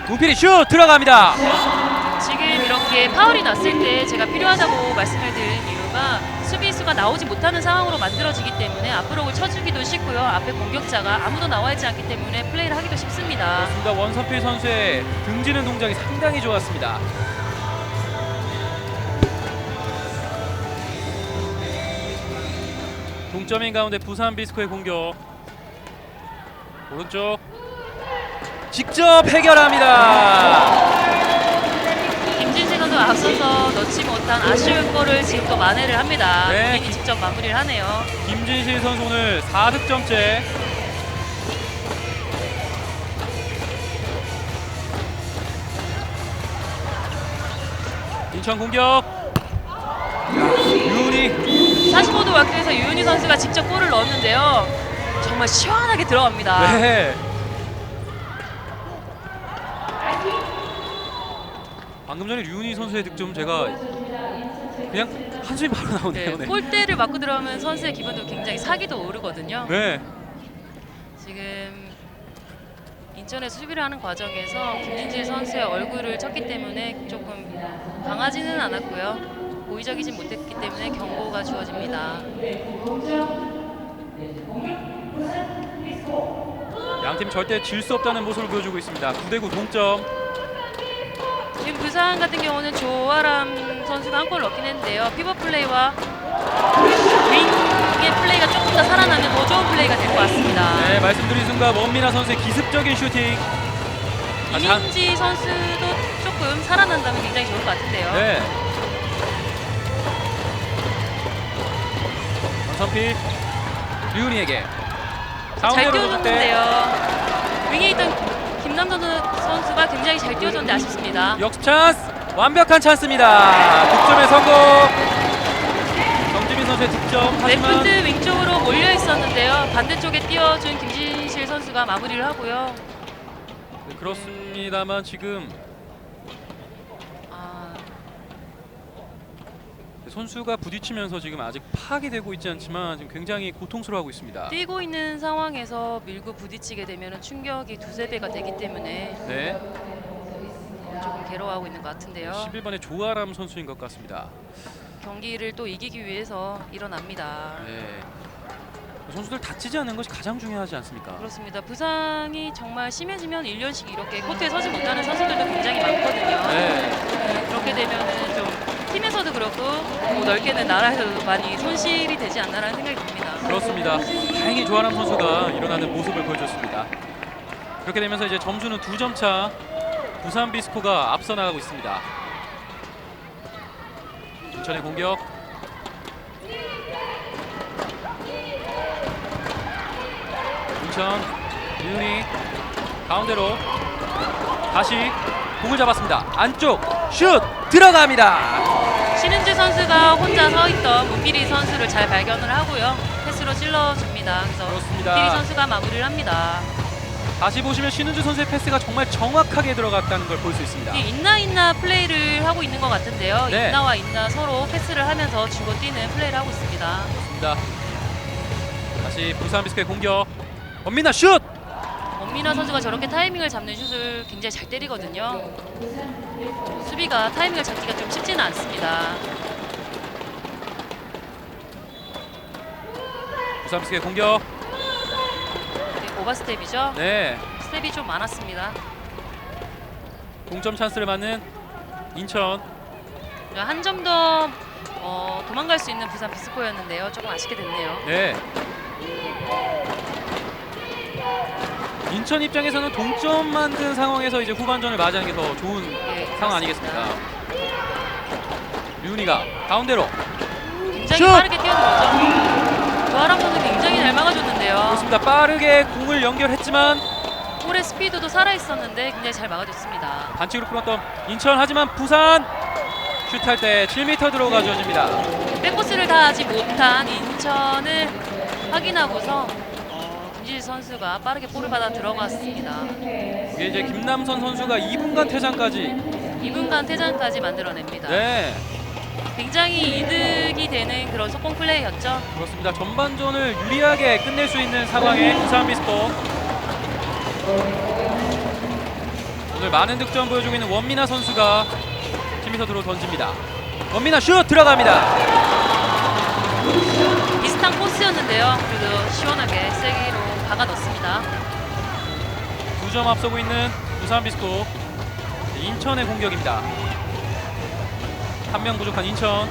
문필이 슛 들어갑니다. 지금 이렇게 파울이 났을 때 제가 필요하다고 말씀을 드린 이유가 수비수가 나오지 못하는 상황으로 만들어지기 때문에 앞브록을 쳐주기도 쉽고요. 앞에 공격자가 아무도 나와 있지 않기 때문에 플레이를 하기도 쉽습니다. 그렇습니다. 원서필 선수의 등지는 동작이 상당히 좋았습니다. 동점인 가운데 부산 비스코의 공격. 오른쪽 직접 해결합니다. 김진식 선수 앞서서 넣지 못한 아쉬운 골을 지금 또 만회를 합니다. 네. 본인이 직접 마무리를 하네요. 김진실 선수 오늘 4득점째. 인천 공격. 유은이. 45도 와크에서 유은희 선수가 직접 골을 넣었는데요. 정말 시원하게 들어갑니다. 네. 방금 전에 류은희 선수의 득점 제가 그냥 한숨이 바로 나오네요. 네. 골대를 맞고 들어가면 선수의 기분도 굉장히 사기도 오르거든요. 네. 지금 인천에서 수비를 하는 과정에서 김진지 선수의 얼굴을 쳤기 때문에 조금 강하지는 않았고요. 고의적이진 못했기 때문에 경고가 주어집니다. 양팀 절대 질 수 없다는 모습을 보여주고 있습니다. 9대9 동점. 지금 부산 같은 경우는 조아람 선수가 한 골 넣긴 했는데요. 피벗 플레이와 윙의 플레이가 조금 더 살아나면 더 좋은 플레이가 될 것 같습니다. 네, 말씀드린 순간 원미나 선수의 기습적인 슈팅. 이민지 선수도 조금 살아난다면 굉장히 좋을 것 같은데요. 네. 전선필 류은희에게 잘 가운데로 던질 때 띄워줬는데요. 윙에 있던 김남선 선수가 굉장히 잘 띄워줬는데 아쉽습니다. 역습 찬스. 완벽한 찬스입니다. 득점의 성공. 정지민 선수의 득점. 하지만 레프트 윙 쪽으로 몰려 있었는데요. 반대쪽에 띄워준 김진실 선수가 마무리를 하고요. 네, 그렇습니다만 지금 선수가 부딪히면서 지금 아직 파악이 되고 있지 않지만 지금 굉장히 고통스러워하고 있습니다. 뛰고 있는 상황에서 밀고 부딪히게 되면 충격이 두세 배가 되기 때문에 네. 조금 괴로워하고 있는 것 같은데요. 11번의 조아람 선수인 것 같습니다. 경기를 또 이기기 위해서 일어납니다. 네. 선수들 다치지 않는 것이 가장 중요하지 않습니까? 그렇습니다. 부상이 정말 심해지면 1년씩 이렇게 코트에 서지 못하는 선수들도 굉장히 많거든요. 네. 그렇게 되면 좀 팀에서도 그렇고 뭐 넓게는 나라에서도 많이 손실이 되지 않나라는 생각이 듭니다. 그렇습니다. 다행히 조아람 선수가 일어나는 모습을 보여줬습니다. 그렇게 되면서 이제 점수는 2점 차. 부산 비스코가 앞서 나가고 있습니다. 인천의 공격. 인천 류은희 가운데로 다시 공을 잡았습니다. 안쪽 슛 들어갑니다. 신은주 선수가 혼자 서 있던 문필이 선수를 잘 발견을 하고요. 패스로 찔러줍니다. 그래서 그렇습니다. 문필이 선수가 마무리를 합니다. 다시 보시면 신은주 선수의 패스가 정말 정확하게 들어갔다는 걸 볼 수 있습니다. 인나 플레이를 하고 있는 것 같은데요. 네. 인나와 인나 서로 패스를 하면서 주고 뛰는 플레이를 하고 있습니다. 그렇습니다. 다시 부산 비스코의 공격. 원민아 슛! 원민아 선수가 저렇게 타이밍을 잡는 슛을 굉장히 잘 때리거든요. 수비가 타이밍을 잡기가 좀 쉽지는 않습니다. 부산 비스코의 공격. 오버스텝이죠. 네. 스텝이 좀 많았습니다. 동점 찬스를 맞는 인천. 한 점 더 도망갈 수 있는 부산 비스코였는데요. 조금 아쉽게 됐네요. 네. 인천 입장에서는 동점 만든 상황에서 이제 후반전을 맞이하는 게 더 좋은 상황 아니겠습니까? 류은희가 가운데로 굉장히 슛! 빠르게 뛰어들었죠. 조아람 선수 굉장히 잘 막아줬는데요. 그렇습니다. 빠르게 공을 연결했지만 볼의 스피드도 살아있었는데 굉장히 잘 막아줬습니다. 반칙으로 끊었던 인천. 하지만 부산 슛할 때 7m 들어가 주어집니다. 백코스를 다 하지 못한 인천을 확인하고서 김지일 선수가 빠르게 볼을 받아 들어갔습니다. 이게 이제 김남선 선수가 2분간 퇴장까지. 2분간 퇴장까지 만들어냅니다. 네, 굉장히 이득이 되는 그런 속공 플레이였죠. 그렇습니다. 전반전을 유리하게 끝낼 수 있는 상황의 부산 비스코. 오늘 많은 득점 보여주고 있는 원민아 선수가 팀에서 던집니다. 원민아 슛 들어갑니다. 비슷한 코스였는데요. 그래도 시원하게 세기로 박아 넣습니다. 2점 앞서고 있는 부산 비스코. 인천의 공격입니다. 한 명 부족한 인천.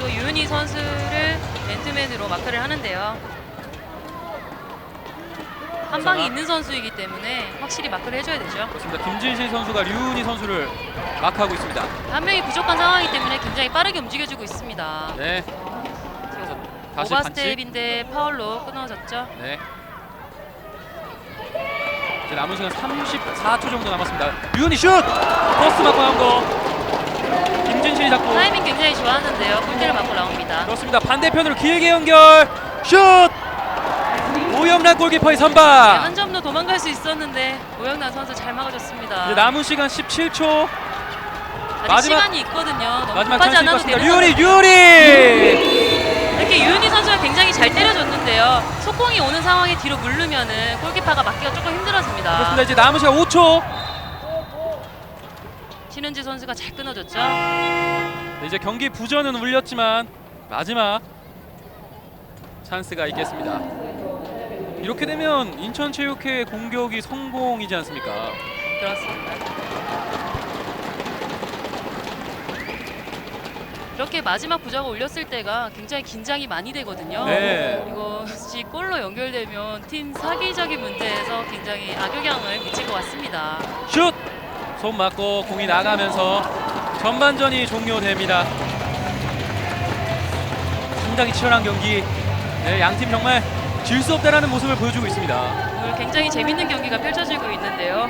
또 유은희 선수를 맨투맨으로 마크를 하는데요. 한 방이 있는 선수이기 때문에 확실히 마크를 해줘야 되죠. 그렇습니다. 김진실 선수가 류은희 선수를 마크하고 있습니다. 한 명이 부족한 상황이기 때문에 굉장히 빠르게 움직여주고 있습니다. 네. 다시 오버스텝인데 파울로 끊어졌죠. 네. 이제 남은 시간 34초 정도 남았습니다. 류은희 슛! 포스트 맞고 나온 거. 김진실이 잡고. 타이밍 굉장히 좋았는데요. 골대를 맞고 나옵니다. 그렇습니다. 반대편으로 길게 연결. 슛! 오영란 골키퍼의 선방. 한 점도 도망갈 수 있었는데 오영란 선수 잘 막아줬습니다. 이제 남은 시간 17초. 아직 마지막- 시간이 있거든요. 너무 마지막 급하지 찬스일 것 않아도 같습니다. 되는 류은희! 이렇게 유은희 선수가 굉장히 잘 때려줬는데요. 속공이 오는 상황에 뒤로 물르면은 골키퍼가 막기가 조금 힘들어집니다. 그렇습니다. 이제 남은 시간 5초. 신은지 선수가 잘 끊어줬죠. 네, 이제 경기 부전은 울렸지만 마지막 찬스가 있겠습니다. 이렇게 되면 인천체육회 공격이 성공이지 않습니까? 그렇습니다. 이렇게 마지막 부저가 울렸을 때가 굉장히 긴장이 많이 되거든요. 네. 이것이 골로 연결되면 팀 사기적인 문제에서 굉장히 악영향을 미칠 것 같습니다. 슛! 손 맞고 공이 나가면서 전반전이 종료됩니다. 상당히 치열한 경기. 네, 양팀 정말 질 수 없다라는 모습을 보여주고 있습니다. 오늘 굉장히 재밌는 경기가 펼쳐지고 있는데요.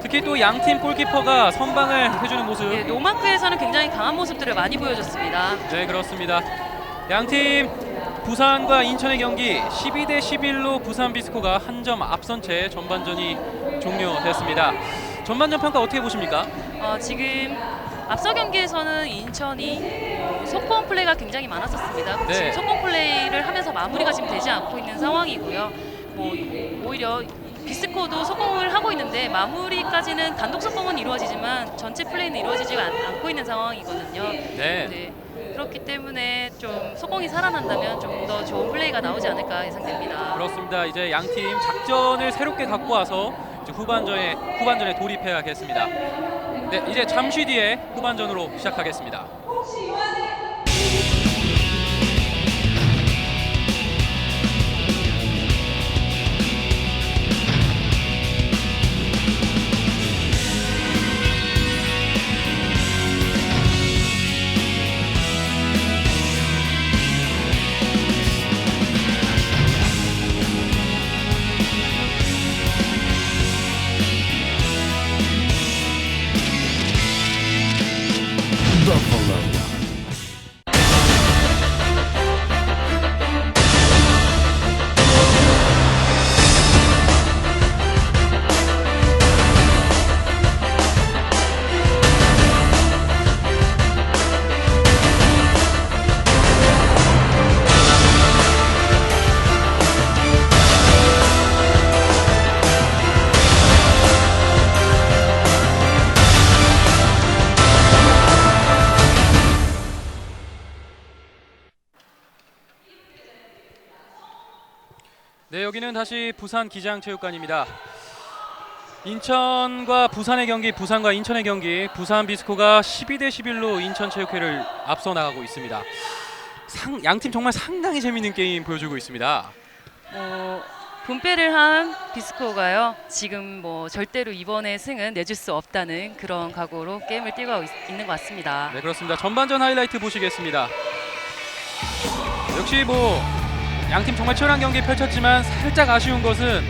특히 또 양팀 골키퍼가 선방을 해주는 모습. 네, 노마크에서는 굉장히 강한 모습들을 많이 보여줬습니다. 네, 그렇습니다. 양팀 부산과 인천의 경기 12대 11로 부산 비스코가 한 점 앞선 채 전반전이 종료됐습니다. 전반전 평가 어떻게 보십니까? 지금 앞서 경기에서는 인천이 속공 플레이가 굉장히 많았었습니다. 네. 지금 속공 플레이를 하면서 마무리가 지금 되지 않고 있는 상황이고요. 오히려 비스코도 속공을 하고 있는데 마무리까지는 단독 속공은 이루어지지만 전체 플레이는 이루어지지 않고 있는 상황이거든요. 네. 그렇기 때문에 좀 속공이 살아난다면 좀 더 좋은 플레이가 나오지 않을까 예상됩니다. 그렇습니다. 이제 양팀 작전을 새롭게 갖고 와서 이제 후반전에 돌입해야겠습니다. 네, 이제 잠시 뒤에 후반전으로 시작하겠습니다. 네, 여기는 다시 부산 기장체육관입니다. 인천과 부산의 경기, 부산과 인천의 경기, 부산 비스코가 12대 11로 인천체육회를 앞서 나가고 있습니다. 양팀 정말 상당히 재밌는 게임 보여주고 있습니다. 분패를 한 비스코가요. 지금 절대로 이번에 승은 내줄 수 없다는 그런 각오로 게임을 뛰고 있는 것 같습니다. 네, 그렇습니다. 전반전 하이라이트 보시겠습니다. 역시 양팀 정말 치열한 경기 펼쳤지만 살짝 아쉬운 것은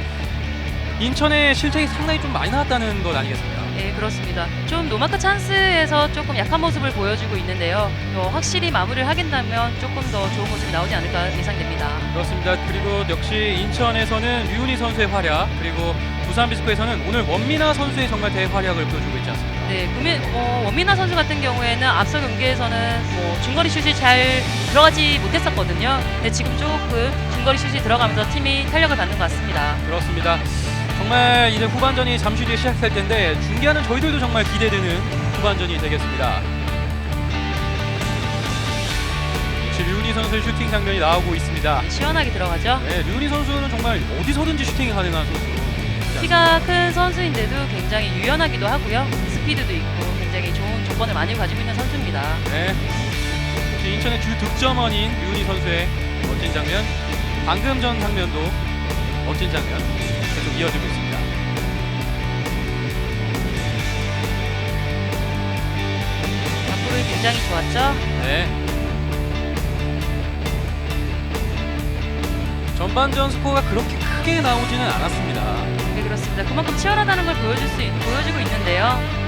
인천의 실책이 상당히 좀 많이 나왔다는 것 아니겠습니까? 네, 그렇습니다. 좀 노마크 찬스에서 조금 약한 모습을 보여주고 있는데요. 확실히 마무리를 하긴다면 조금 더 좋은 모습이 나오지 않을까 예상됩니다. 그렇습니다. 그리고 역시 인천에서는 류은희 선수의 활약, 그리고 부산 비스코에서는 오늘 원민아 선수의 정말 대활약을 보여주고 있지 않습니까? 네, 원민아 선수 같은 경우에는 앞서 경기에서는 중거리 슛이 잘 들어가지 못했었거든요. 근데 지금 조금 중거리 슛이 들어가면서 팀이 탄력을 받는 것 같습니다. 그렇습니다. 정말 이제 후반전이 잠시 뒤에 시작될 텐데 중계하는 저희들도 정말 기대되는 후반전이 되겠습니다. 역시 류은희 선수의 슈팅 장면이 나오고 있습니다. 시원하게 들어가죠. 네, 류은희 선수는 정말 어디서든지 슈팅이 가능한 선수. 키가 큰 선수인데도 굉장히 유연하기도 하고요. 스피드도 있고 굉장히 좋은 조건을 많이 가지고 있는 선수입니다. 네. 역시 인천의 주 득점원인 류은희 선수의 멋진 장면, 방금 전 장면도 멋진 장면 계속 이어지고 있습니다. 앞으로 굉장히 좋았죠. 네. 전반전 스코어가 그렇게 크게 나오지는 않았습니다. 네, 그렇습니다. 그만큼 치열하다는 걸 보여주고 있는데요.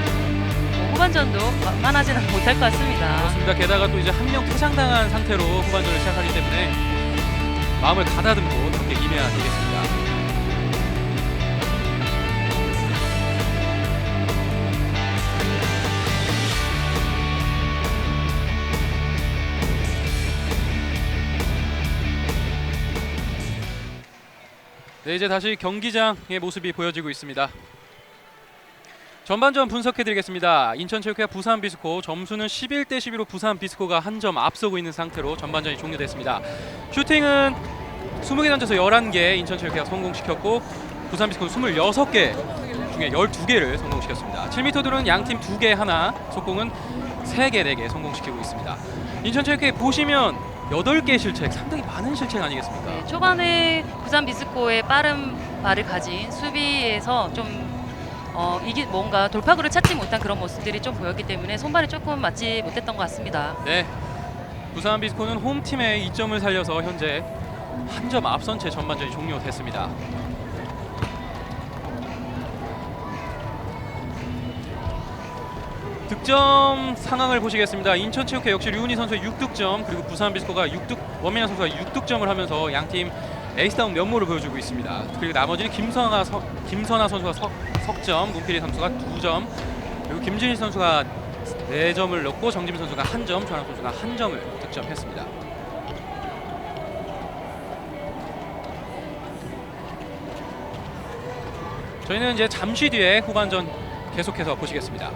후반전도 만만하지는 못할 것 같습니다. 그렇습니다. 게다가 또 이제 한 명 퇴장당한 상태로 후반전을 시작하기 때문에 마음을 가다듬고 그렇게 임해야 되겠습니다. 네, 이제 다시 경기장의 모습이 보여지고 있습니다. 전반전 분석해드리겠습니다. 인천체육회와 부산비스코 점수는 11대 12로 부산비스코가 한 점 앞서고 있는 상태로 전반전이 종료됐습니다. 슈팅은 20개 던져서 11개 인천체육회가 성공시켰고 부산비스코는 26개 중에 12개를 성공시켰습니다. 7m 드론 양팀 2개 하나, 속공은 3개, 4개 성공시키고 있습니다. 인천체육회 보시면 8개 실책, 상당히 많은 실책 아니겠습니까? 네, 초반에 부산비스코의 빠른 발을 가진 수비에서 좀 이게 뭔가 돌파구를 찾지 못한 그런 모습들이 좀 보였기 때문에 손발이 조금 맞지 못했던 것 같습니다. 네, 부산비스코는 홈팀의 2점을 살려서 현재 한 점 앞선 채 전반전이 종료됐습니다. 득점 상황을 보시겠습니다. 인천체육회 역시 류은희 선수의 6득점, 그리고 부산비스코가 원민아 선수가 6득점을 하면서 양팀 에이스다운 면모를 보여주고 있습니다. 그리고 나머지는 김선아 선수가 석점, 문필희 선수가 2점, 그리고 김진희 선수가 4점을 넣고 정지민 선수가 1점, 조한학 선수가 1점을 득점했습니다. 저희는 이제 잠시 뒤에 후반전 계속해서 보시겠습니다.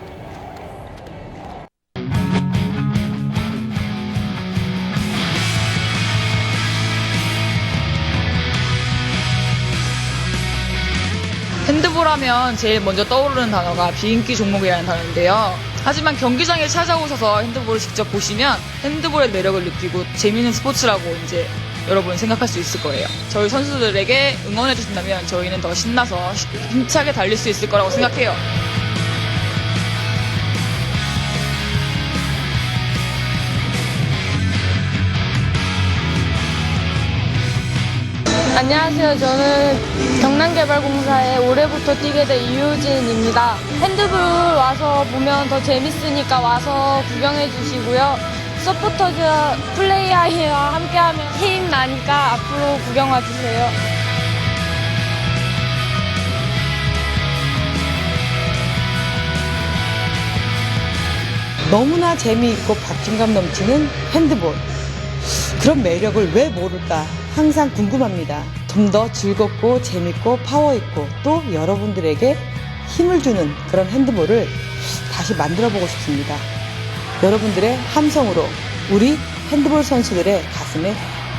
핸드볼 하면 제일 먼저 떠오르는 단어가 비인기 종목이라는 단어인데요. 하지만 경기장에 찾아오셔서 핸드볼을 직접 보시면 핸드볼의 매력을 느끼고 재미있는 스포츠라고 이제 여러분 생각할 수 있을 거예요. 저희 선수들에게 응원해 주신다면 저희는 더 신나서 힘차게 달릴 수 있을 거라고 생각해요. 안녕하세요. 저는 경남개발공사에 올해부터 뛰게 된 이효진입니다. 핸드볼 와서 보면 더 재밌으니까 와서 구경해 주시고요. 서포터즈 플레이아이와 함께하면 힘 나니까 앞으로 구경 와주세요. 너무나 재미있고 박진감 넘치는 핸드볼. 그런 매력을 왜 모를까 항상 궁금합니다. 좀 더 즐겁고 재밌고 파워있고 또 여러분들에게 힘을 주는 그런 핸드볼을 다시 만들어보고 싶습니다. 여러분들의 함성으로 우리 핸드볼 선수들의 가슴에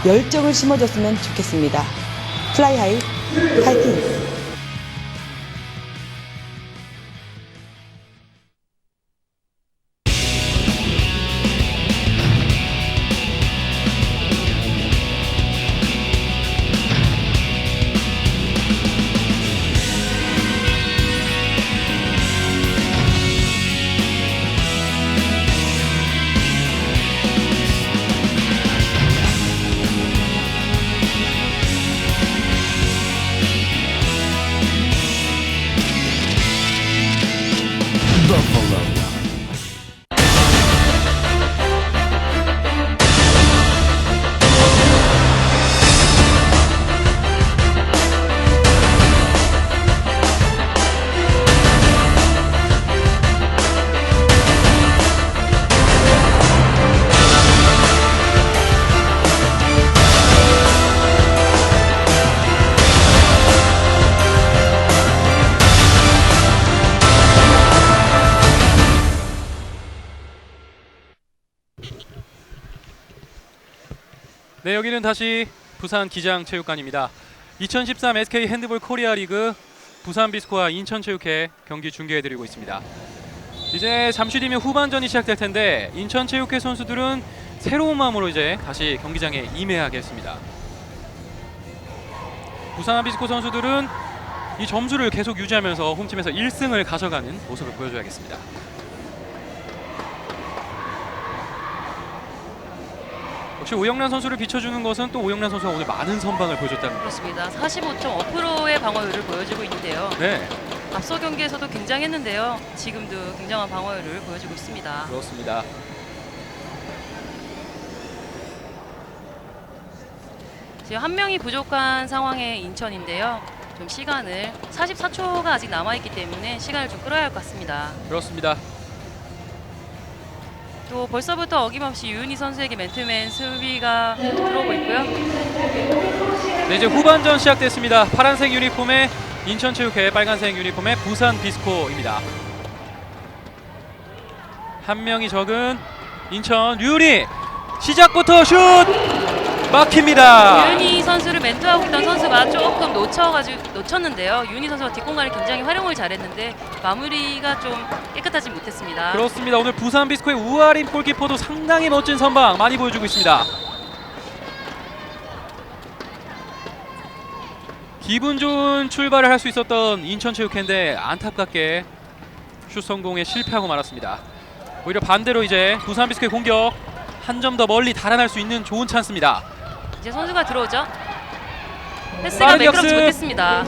열정을 심어줬으면 좋겠습니다. 플라이하이 파이팅! 네, 여기는 다시 부산 기장체육관입니다. 2013 SK 핸드볼 코리아 리그 부산비스코와 인천체육회 경기 중계해드리고 있습니다. 이제 잠시 뒤면 후반전이 시작될 텐데 인천체육회 선수들은 새로운 마음으로 이제 다시 경기장에 임해야겠습니다. 부산 아비스코 선수들은 이 점수를 계속 유지하면서 홈팀에서 1승을 가져가는 모습을 보여줘야겠습니다. 역시 오영란 선수를 비춰주는 것은 또 오영란 선수가 오늘 많은 선방을 보여줬다는 것. 그렇습니다. 45.5%의 방어율을 보여주고 있는데요. 네, 앞서 경기에서도 굉장했는데요. 지금도 굉장한 방어율을 보여주고 있습니다. 그렇습니다. 지금 한 명이 부족한 상황의 인천인데요. 좀 시간을 44초가 아직 남아있기 때문에 시간을 좀 끌어야 할 것 같습니다. 그렇습니다. 또 벌써부터 어김없이 유은희 선수에게 맨투맨 수비가 들어오고 있고요. 네, 이제 후반전 시작됐습니다. 파란색 유니폼의 인천체육회, 빨간색 유니폼의 부산 비스코입니다. 한 명이 적은 인천 류은희, 시작부터 슛 막힙니다. 유은희 선수를 멘토하고 있던 선수가 조금 놓쳤는데요. 유은희 선수가 뒷공간을 굉장히 활용을 잘했는데 마무리가 좀 깨끗하지 못했습니다. 그렇습니다. 오늘 부산 비스코의 우아림 골키퍼도 상당히 멋진 선방 많이 보여주고 있습니다. 기분 좋은 출발을 할 수 있었던 인천체육회인데 안타깝게 슛 성공에 실패하고 말았습니다. 오히려 반대로 이제 부산 비스코의 공격 한 점 더 멀리 달아날 수 있는 좋은 찬스입니다. 이제 선수가 들어오죠. 패스가 빠른 매끄럽지 역습. 못했습니다.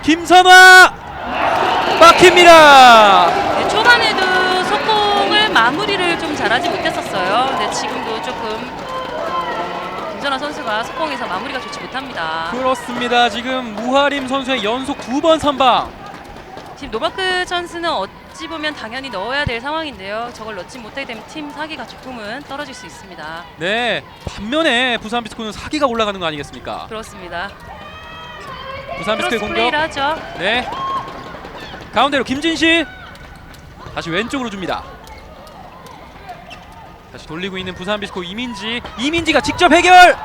김선화 막힙니다. 네, 초반에도 속공을 마무리를 좀 잘하지 못했었어요. 근데 지금도 조금 김선아 선수가 속공에서 마무리가 좋지 못합니다. 그렇습니다. 지금 무하림 선수의 연속 2번 선방. 지금 노마크 찬스는 어찌 보면 당연히 넣어야 될 상황인데요. 저걸 넣지 못하게 되면 팀 사기가 조금은 떨어질 수 있습니다. 네, 반면에 부산 비스코는 사기가 올라가는 거 아니겠습니까? 그렇습니다. 부산 비스코의 크로스 공격. 플레이를 하죠. 네, 가운데로 김진실 다시 왼쪽으로 줍니다. 다시 돌리고 있는 부산 비스코 이민지가 직접 해결.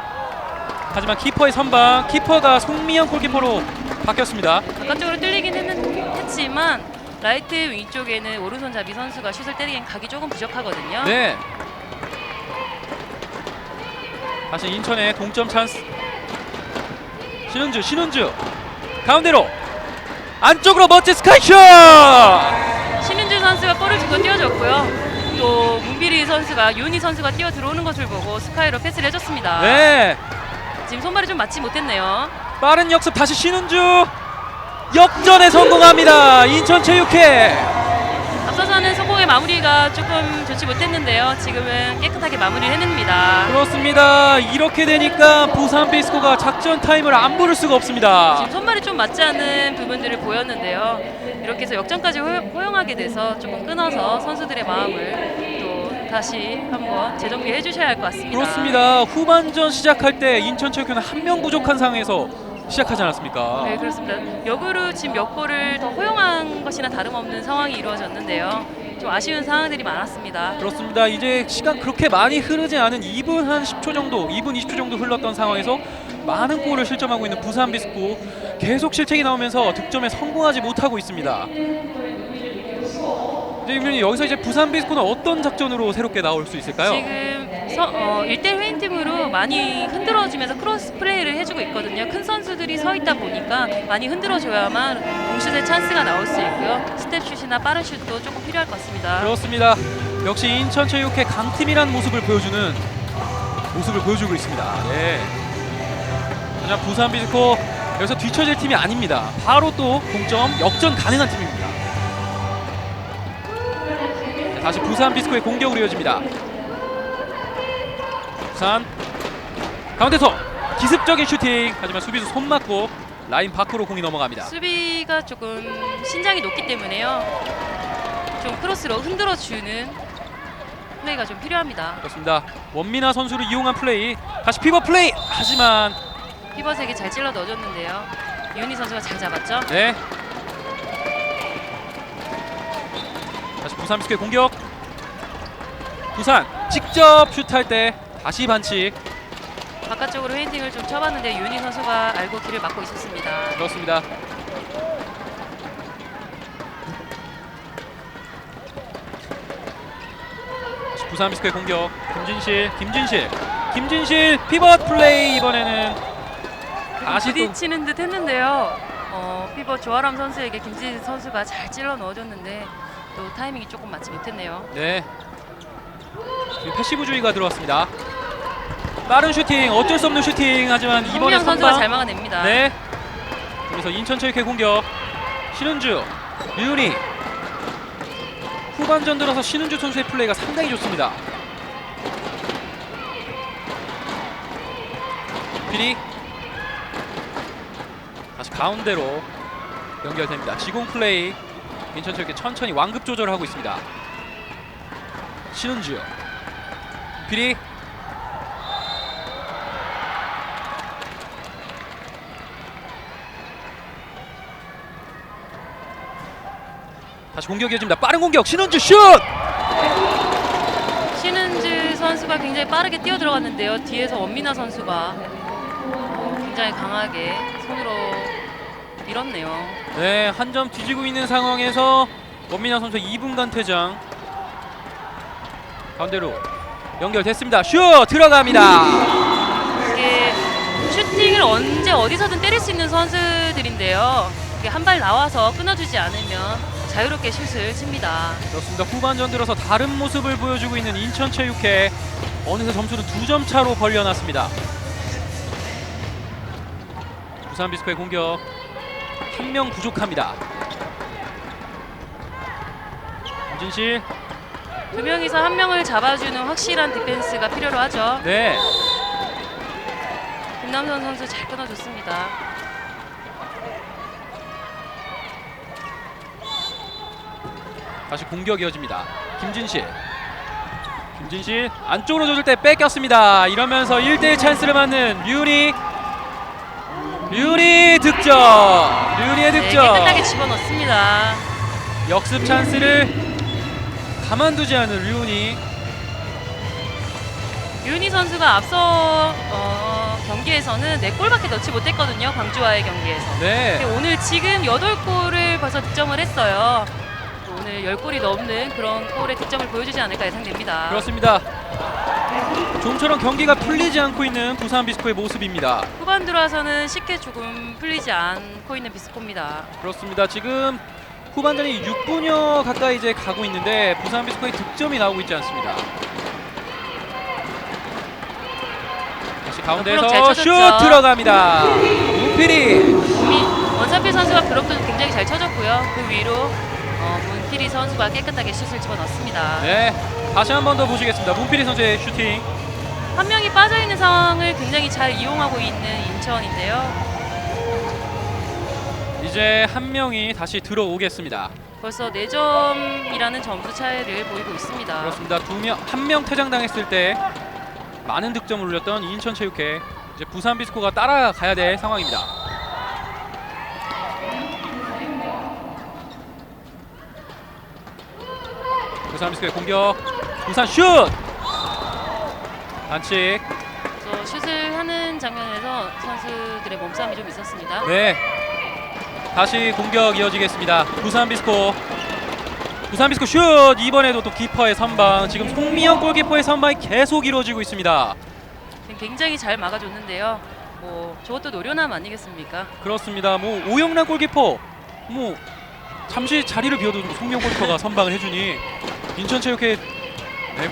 하지만 키퍼의 선방, 키퍼가 송미영 골키퍼로 바뀌었습니다. 바깥쪽으로 뚫리긴 했지만 라이트 위쪽에는 오른손잡이 선수가 슛을 때리기엔 각이 조금 부족하거든요. 네, 다시 인천의 동점 찬스. 신은주 가운데로 안쪽으로 멋진 스카이슛. 신윤주 선수가 볼을 주고 뛰어줬고요. 또 문비리 선수가 유은희 선수가 뛰어 들어오는 것을 보고 스카이로 패스를 해줬습니다. 네, 지금 손발이 좀 맞지 못했네요. 빠른 역습. 다시 신은주 역전에 성공합니다. 인천체육회. 앞서서는 성공의 마무리가 조금 좋지 못했는데요. 지금은 깨끗하게 마무리를 해냅니다. 그렇습니다. 이렇게 되니까 부산 비스코가 작전 타임을 안 부를 수가 없습니다. 지금 손발이 좀 맞지 않는 부분들을 보였는데요. 이렇게 해서 역전까지 허용하게 돼서 조금 끊어서 선수들의 마음을 또 다시 한번 재정비해 주셔야 할 것 같습니다. 그렇습니다. 후반전 시작할 때 인천체육회는 한 명 부족한 상황에서 시작하지 않았습니까? 네, 그렇습니다. 역으로 지금 몇 골을 더 허용한 것이나 다름없는 상황이 이루어졌는데요. 좀 아쉬운 상황들이 많았습니다. 그렇습니다. 이제 시간 그렇게 많이 흐르지 않은 2분 한 10초 정도, 2분 20초 정도 흘렀던 상황에서 많은 골을 실점하고 있는 부산 비스코, 계속 실책이 나오면서 득점에 성공하지 못하고 있습니다. 이제 여기서 이제 부산 비스코는 어떤 작전으로 새롭게 나올 수 있을까요? 지금 1대1 회인팀으로 많이 흔들어주면서 크로스 플레이를 해주고 있거든요. 큰 선수들이 서 있다 보니까 많이 흔들어줘야만 공슛의 찬스가 나올 수 있고요. 스텝슛이나 빠른 슛도 조금 필요할 것 같습니다. 그렇습니다. 역시 인천체육회 강팀이라는 모습을 보여주고 있습니다. 네. 하지만 부산 비스코 여기서 뒤처질 팀이 아닙니다. 바로 또 동점 역전 가능한 팀입니다. 자, 다시 부산 비스코의 공격으로 이어집니다. 부산 가운데서 기습적인 슈팅. 하지만 수비수 손 맞고 라인 밖으로 공이 넘어갑니다. 수비가 조금 신장이 높기 때문에요. 좀 크로스로 흔들어주는 플레이가 좀 필요합니다. 그렇습니다. 원민아 선수를 이용한 플레이. 다시 피벗 플레이. 하지만 피벗에게 잘 찔러 넣어줬는데요. 유은희 선수가 잘 잡았죠. 네. 다시 부산 비스코의 공격. 부산 직접 슛할 때 다시 반칙. 바깥쪽으로 헤딩을 좀 쳐봤는데 유은희 선수가 알고 길을 막고 있었습니다. 그렇습니다. 다시 부산비스코의 공격. 김진실 피벗 플레이. 이번에는 다시 또 부딪히는 듯 했는데요. 피벗 조아람 선수에게 김진 선수가 잘 찔러 넣어줬는데 또 타이밍이 조금 맞지 못했네요. 네. 지금 패시브주의가 들어왔습니다. 빠른 슈팅, 어쩔 수 없는 슈팅. 하지만 이번에 홍명 선수가 선방. 잘 막아냅니다. 네. 그래서 인천체육회 공격. 신은주, 류은희. 후반전 들어서 신은주 선수의 플레이가 상당히 좋습니다. 필이 다시 가운데로 연결됩니다. 지공 플레이. 인천체육회 천천히 완급 조절하고 있습니다. 신은주, 필이. 다시 공격 이어집니다. 빠른 공격. 신은주 슛! 신은주 선수가 굉장히 빠르게 뛰어 들어갔는데요. 뒤에서 원민아 선수가 굉장히 강하게 손으로 밀었네요. 네, 한 점 뒤지고 있는 상황에서 원민아 선수 2분간 퇴장. 가운데로 연결됐습니다. 슛! 들어갑니다. 이게 슈팅을 언제 어디서든 때릴 수 있는 선수들인데요. 한 발 나와서 끊어주지 않으면 자유롭게 슛을 칩니다. 그렇습니다. 후반전 들어서 다른 모습을 보여주고 있는 인천체육회. 어느새 점수는 2점 차로 벌려놨습니다. 부산비스코의 공격. 한 명 부족합니다. 김진실. 두 명이서 한 명을 잡아주는 확실한 디펜스가 필요로 하죠. 네. 김남선 선수 잘 끊어줬습니다. 다시 공격 이어집니다. 김진실 안쪽으로 줬을 때 뺏겼습니다. 이러면서 1대1 찬스를 맞는 류은희 득점. 류은희의 득점. 네, 깨끗하게 집어넣습니다. 역습 찬스를 가만두지 않은 류은희. 류은희 선수가 앞서 경기에서는 4골밖에 넣지 못했거든요. 광주와의 경기에서. 네. 근데 오늘 지금 8골을 벌써 득점을 했어요. 오늘 10골이 넘는 그런 골의 득점을 보여주지 않을까 예상됩니다. 그렇습니다. 좀처럼 경기가 풀리지 않고 있는 부산비스코의 모습입니다. 후반 들어와서는 쉽게 조금 풀리지 않고 있는 비스코입니다. 그렇습니다. 지금 후반전이 6분여 가까이 이제 가고 있는데 부산비스코의 득점이 나오고 있지 않습니다. 다시 가운데에서 잘 쳐줬죠. 슛 들어갑니다. 문필이. 원상필 선수가 브록도 굉장히 잘 쳐줬고요. 그 위로 문필이 선수가 깨끗하게 슛을 집어넣습니다. 네, 다시 한 번 더 보시겠습니다. 문필이 선수의 슈팅. 한 명이 빠져있는 상황을 굉장히 잘 이용하고 있는 인천인데요. 이제 한 명이 다시 들어오겠습니다. 벌써 4점이라는 점수 차이를 보이고 있습니다. 그렇습니다. 한 명 퇴장당했을 때 많은 득점을 올렸던 인천체육회. 이제 부산비스코가 따라가야 될 상황입니다. 부산비스코의 공격. 부산 슛! 반칙. 그래서 슛을 하는 장면에서 선수들의 몸싸움이 좀 있었습니다. 네. 다시 공격 이어지겠습니다. 부산비스코 슛! 이번에도 또 키퍼의 선방. 지금 송미영 골키퍼의 선방이 계속 이루어지고 있습니다. 굉장히 잘 막아줬는데요. 저것도 노련함 아니겠습니까? 그렇습니다. 오영란 골키퍼 잠시 자리를 비워도 송미영 골키퍼가 선방을 해주니 인천체육회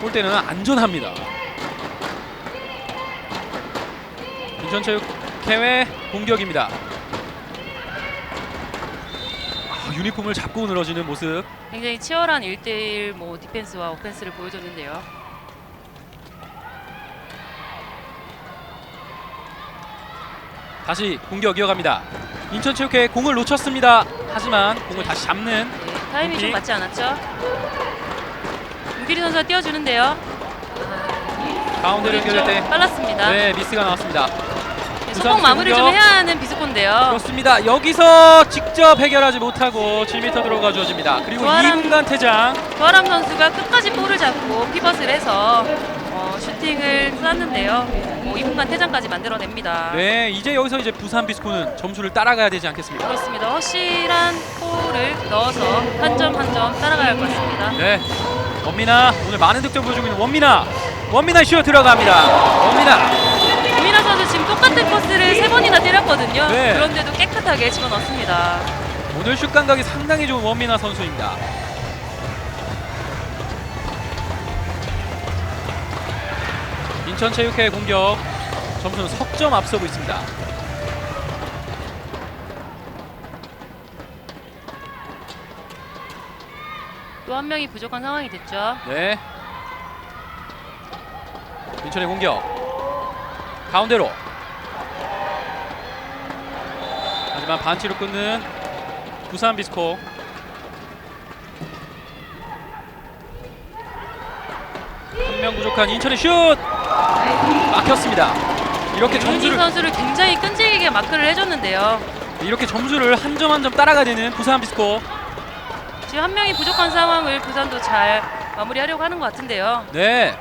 골대는 안전합니다. 인천체육회의 공격입니다. 유니폼을 잡고 늘어지는 모습. 굉장히 치열한 1대1 디펜스와 오펜스를 보여줬는데요. 다시 공격 이어갑니다. 인천체육회 공을 놓쳤습니다. 하지만 공을 다시 잡는. 네, 타이밍이 좀 문필. 맞지 않았죠? 문필이 선수가 띄워주는데요. 가운데로 연결될 때 빨랐습니다. 네, 미스가 나왔습니다. 소통 마무리를 좀 해야 하는 비스코인데요. 그렇습니다. 여기서 직접 해결하지 못하고 7m 들어가 주어집니다. 그리고 2분간 퇴장. 조아람 선수가 끝까지 볼을 잡고 피벗을 해서 슈팅을 쐈는데요. 2분간 퇴장까지 만들어냅니다. 네, 이제 여기서 이제 부산비스코는 점수를 따라가야 되지 않겠습니까? 그렇습니다. 확실한 골을 넣어서 한 점 한 점 따라가야 할 것 같습니다. 네. 원미나 오늘 많은 득점 보여주고 있는 원미나. 원미나 슛 들어갑니다. 원미나. 김민아 선수 지금 똑같은 코스를 3번이나 때렸거든요. 네. 그런데도 깨끗하게 집어넣습니다. 오늘 슛 감각이 상당히 좋은 원미나 선수입니다. 인천체육회 공격. 점수는 석점 앞서고 있습니다. 또 한 명이 부족한 상황이 됐죠. 네. 인천의 공격. 가운데로. 하지만 반치로 끊는 부산 비스코. 한 명 부족한 인천의 슛! 막혔습니다. 이렇게 윤진 점수를 선수를 굉장히 끈질기게 마크를 해줬는데요. 이렇게 점수를 한 점 한 점 따라가야 되는 부산 비스코. 지금 한 명이 부족한 상황을 부산도 잘 마무리하려고 하는 것 같은데요. 네.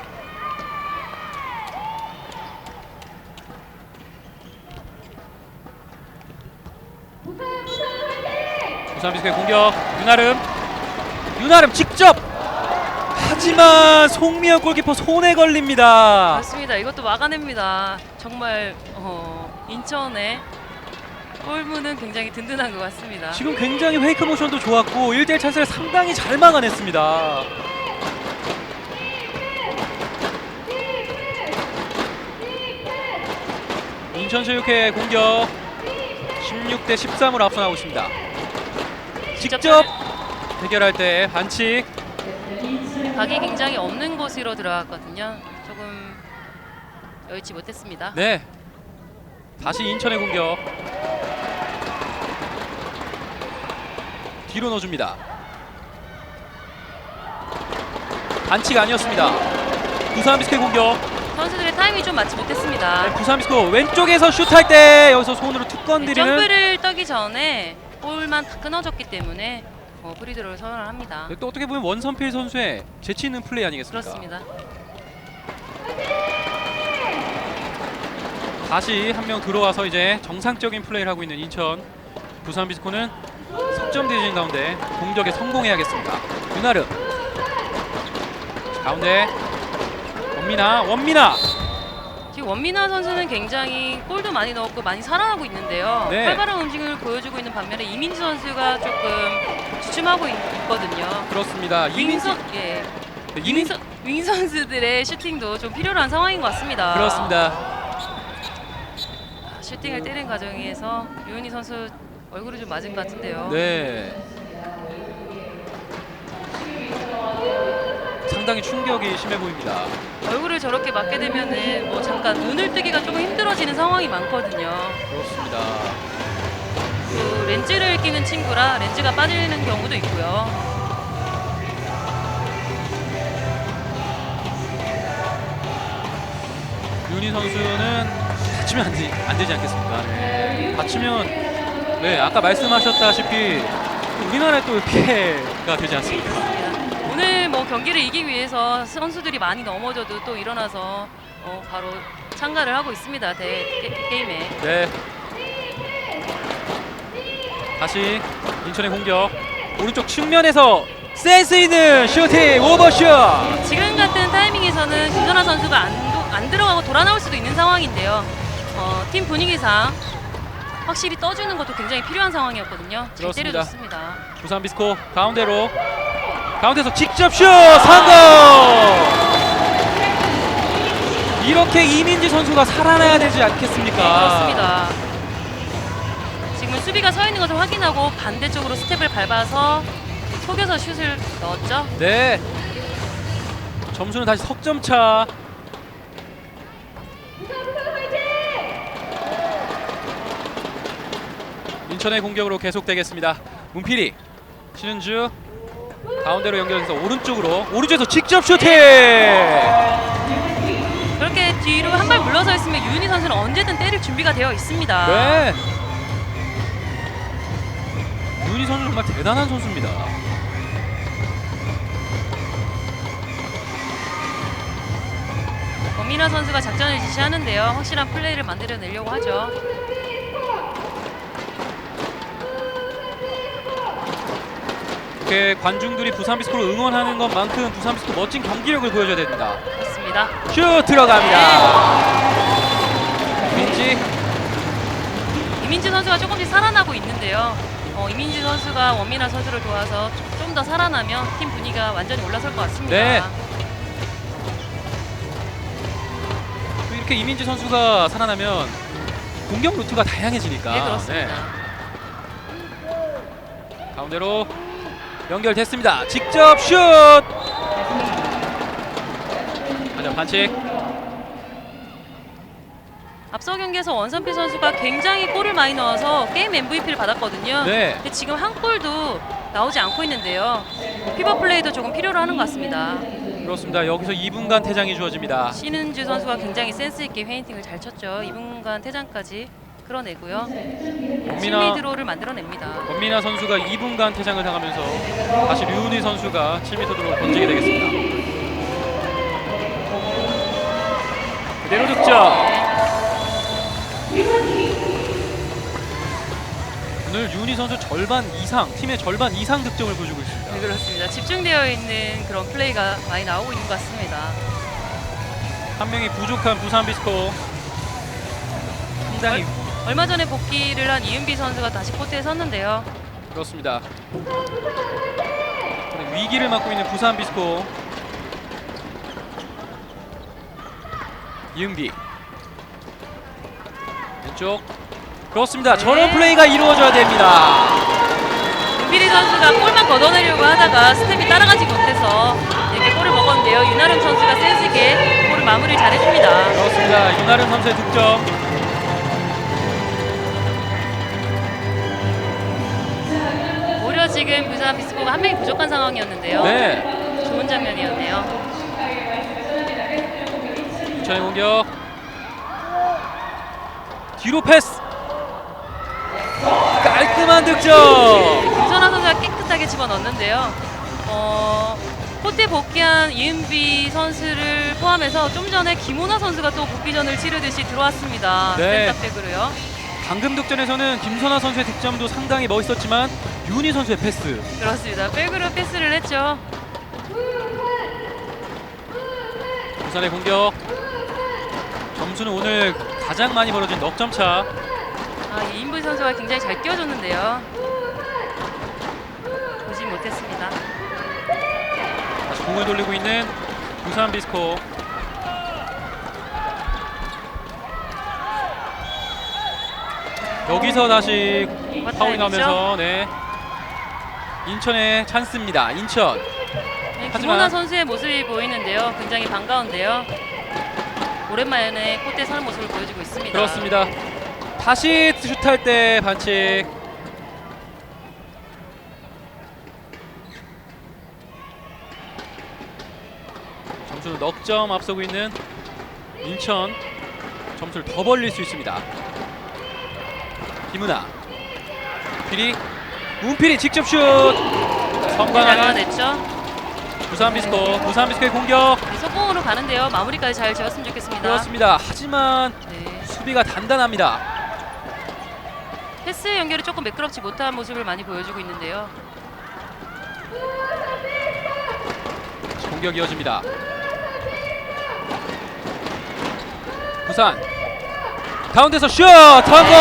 부산 비스코의 공격. 윤아름 직접. 하지만 송미영 골키퍼 손에 걸립니다. 맞습니다. 이것도 막아냅니다. 정말 인천의 골문은 굉장히 든든한 것 같습니다. 지금 굉장히 페이크 모션도 좋았고 1대1 찬스를 상당히 잘 막아냈습니다. 인천체육회 공격 16대 13으로 앞서 나오고 있습니다. 직접 해결할 때 반칙. 각이 굉장히 없는 곳으로 들어갔거든요. 조금 여의치 못했습니다. 네. 다시 인천의 공격. 뒤로 넣어줍니다. 반칙 아니었습니다. 부산 비스코의 공격. 선수들의 타이밍이 좀 맞지 못했습니다. 부산 비스코 왼쪽에서 슛할 때 여기서 손으로 툭 건드리는. 점프를 떠기 전에 볼만 다 끊어졌기 때문에 프리드로를 선언을 합니다. 또 어떻게 보면 원선필 선수의 재치 있는 플레이 아니겠습니까? 그렇습니다. 다시 한 명 들어와서 이제 정상적인 플레이를 하고 있는 인천. 부산 비스코는 석점 대진 가운데 공격에 성공해야겠습니다. 윤아름 가운데 원미나. 지금 원민아 선수는 굉장히 골도 많이 넣었고 많이 살아나고 있는데요. 네. 활발한 움직임을 보여주고 있는 반면에 이민지 선수가 조금 주춤하고 있거든요. 그렇습니다. 윙 선수들의 슈팅도 좀 필요한 상황인 것 같습니다. 그렇습니다. 슈팅을 때리는 과정에서 유은희 선수 얼굴이 좀 맞은 것 같은데요. 네. 상당히 충격이 심해 보입니다. 얼굴을 저렇게 맞게 되면은 잠깐 눈을 뜨기가 조금 힘들어지는 상황이 많거든요. 그렇습니다. 또 렌즈를 끼는 친구라 렌즈가 빠지는 경우도 있고요. 윤희 선수는 다치면 안 되지 않겠습니까? 네. 다치면 아까 말씀하셨다시피 우리나라에 또 피해가 되지 않습니까? 오늘 경기를 이기기 위해서 선수들이 많이 넘어져도 또 일어나서 바로 참가를 하고 있습니다. 게임에. 네. 다시 인천의 공격. 오른쪽 측면에서 센스 있는 슈팅 오버슛. 지금 같은 타이밍에서는 김선아 선수가 안 들어가고 돌아 나올 수도 있는 상황인데요. 팀 분위기상 확실히 떠주는 것도 굉장히 필요한 상황이었거든요. 잘 그렇습니다. 때려줬습니다. 부산 비스코 가운데서 직접 슛 성공. 이렇게 이민지 선수가 살아나야 되지 않겠습니까? 그렇습니다. 지금은 수비가 서 있는 것을 확인하고 반대쪽으로 스텝을 밟아서 속여서 슛을 넣었죠. 네. 점수는 다시 석점 차. 인천의 공격으로 계속되겠습니다. 문필이 신은주 가운데로 연결해서 오른쪽에서 직접 슈팅. 그렇게 뒤로 한 발 물러서 있으면 유은희 선수는 언제든 때릴 준비가 되어 있습니다. 네. 윤희 선수 정말 대단한 선수입니다. 권민아 선수가 작전을 지시하는데요. 확실한 플레이를 만들어내려고 하죠. 이렇게 관중들이 부산비스코를 응원하는 것만큼 부산비스코 멋진 경기력을 보여줘야 됩니다. 그렇습니다. 슛 들어갑니다. 민지 이민지 선수가 조금씩 살아나고 있는데요. 이민지 선수가 원민아 선수를 도와서 좀 더 살아나면 팀 분위기가 완전히 올라설 것 같습니다. 네. 또 이렇게 이민지 선수가 살아나면 공격 루트가 다양해지니까. 네, 그렇습니다. 가운데로 연결됐습니다. 직접 슛! 하지만 반칙. 앞서 경기에서 원선필 선수가 굉장히 골을 많이 넣어서 게임 MVP를 받았거든요. 네. 근데 지금 한 골도 나오지 않고 있는데요. 피버 플레이도 조금 필요로 하는 것 같습니다. 그렇습니다. 여기서 2분간 퇴장이 주어집니다. 신은주 선수가 굉장히 센스 있게 페인팅을 잘 쳤죠. 2분간 퇴장까지 끌어내고요. 심리 드로우를 만들어냅니다. 권민아 선수가 2분간 퇴장을 당하면서 다시 류은희 선수가 7m 드로우 던지게 되겠습니다. 그대로 득점. 오늘 류은희 선수 절반 이상, 팀의 절반 이상 득점을 보여주고 있습니다. 네, 그렇습니다. 집중되어 있는 그런 플레이가 많이 나오고 있는 것 같습니다. 한 명이 부족한 부산비스코. 상당히 얼마 전에 복귀를 한 이은비 선수가 다시 코트에 섰는데요. 그렇습니다. 위기를 맞고 있는 부산비스코. 이은비 왼쪽. 그렇습니다. 네. 저런 플레이가 이루어져야 됩니다. 윤비리 선수가 골만 걷어내려고 하다가 스텝이 따라가지 못해서 이렇게 골을 먹었는데요. 윤아름 선수가 센스 있게 골을 마무리 잘해줍니다. 그렇습니다. 윤아름 선수의 득점. 오히려 지금 부산 비스코가 한 명이 부족한 상황이었는데요. 네. 좋은 장면이었네요. 부천의 공격. 뒤로 패스. 깔끔한 득점. 김선아 선수가 깨끗하게 집어넣었는데요. 코트에 복귀한 이은비 선수를 포함해서 좀 전에 김호나 선수가 또 복귀전을 치르듯이 들어왔습니다. 네. 센터백으로요. 방금 득점에서는 김선아 선수의 득점도 상당히 멋있었지만 윤희 선수의 패스. 그렇습니다. 백으로 패스를 했죠. 부산의 공격. 점수는 오늘 가장 많이 벌어진 넉점 차. 이인부 선수가 굉장히 잘 뛰어줬는데요. 보지 못했습니다. 다시 공을 돌리고 있는 부산비스코. 여기서 다시 파울이 나오면서 네. 인천의 찬스입니다. 인천. 네, 하지만- 김호나 선수의 모습이 보이는데요. 굉장히 반가운데요. 오랜만에 코트에 서는 모습을 보여주고 있습니다. 그렇습니다. 다시 슛할 때 반칙. 점수는 넉점 앞서고 있는 인천. 점수를 더 벌릴 수 있습니다. 김은아. 필이. 문필이 직접 슛. 잘 성공하는 막아냈죠. 부산비스코. 부산비스코의 공격. 네, 속공으로 가는데요. 마무리까지 잘 지었으면 좋겠습니다. 그렇습니다. 하지만 네. 수비가 단단합니다. 패스 연결이 조금 매끄럽지 못한 모습을 많이 보여주고 있는데요. 공격 이어집니다. 부산 가운데서 슛 성공.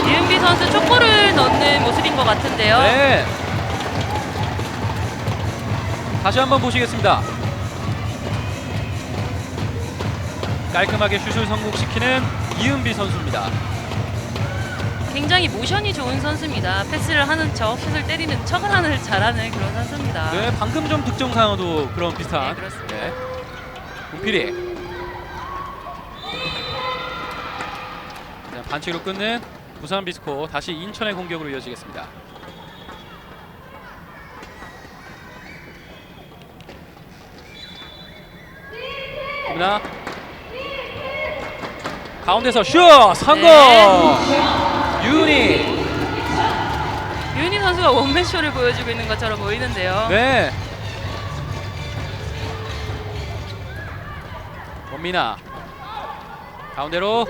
이은비 선수 촉골을 넣는 모습인 것 같은데요. 네. 다시 한번 보시겠습니다. 깔끔하게 슛을 성공시키는 이은비 선수입니다. 굉장히 모션이 좋은 선수입니다. 패스를 하는 척, 슛을 때리는 척을 잘하는 그런 선수입니다. 네, 방금 전 득점 상황도 그런 비슷한. 네, 그렇습니다. 네. 문필이. 자, 반칙으로 끊는 부산비스코. 다시 인천의 공격으로 이어지겠습니다. 김은아. 가운데서 슛 성공. 윤희. 윤희 선수가 원맨쇼를 보여주고 있는 것처럼 보이는데요. 네. 원민아. 가운데로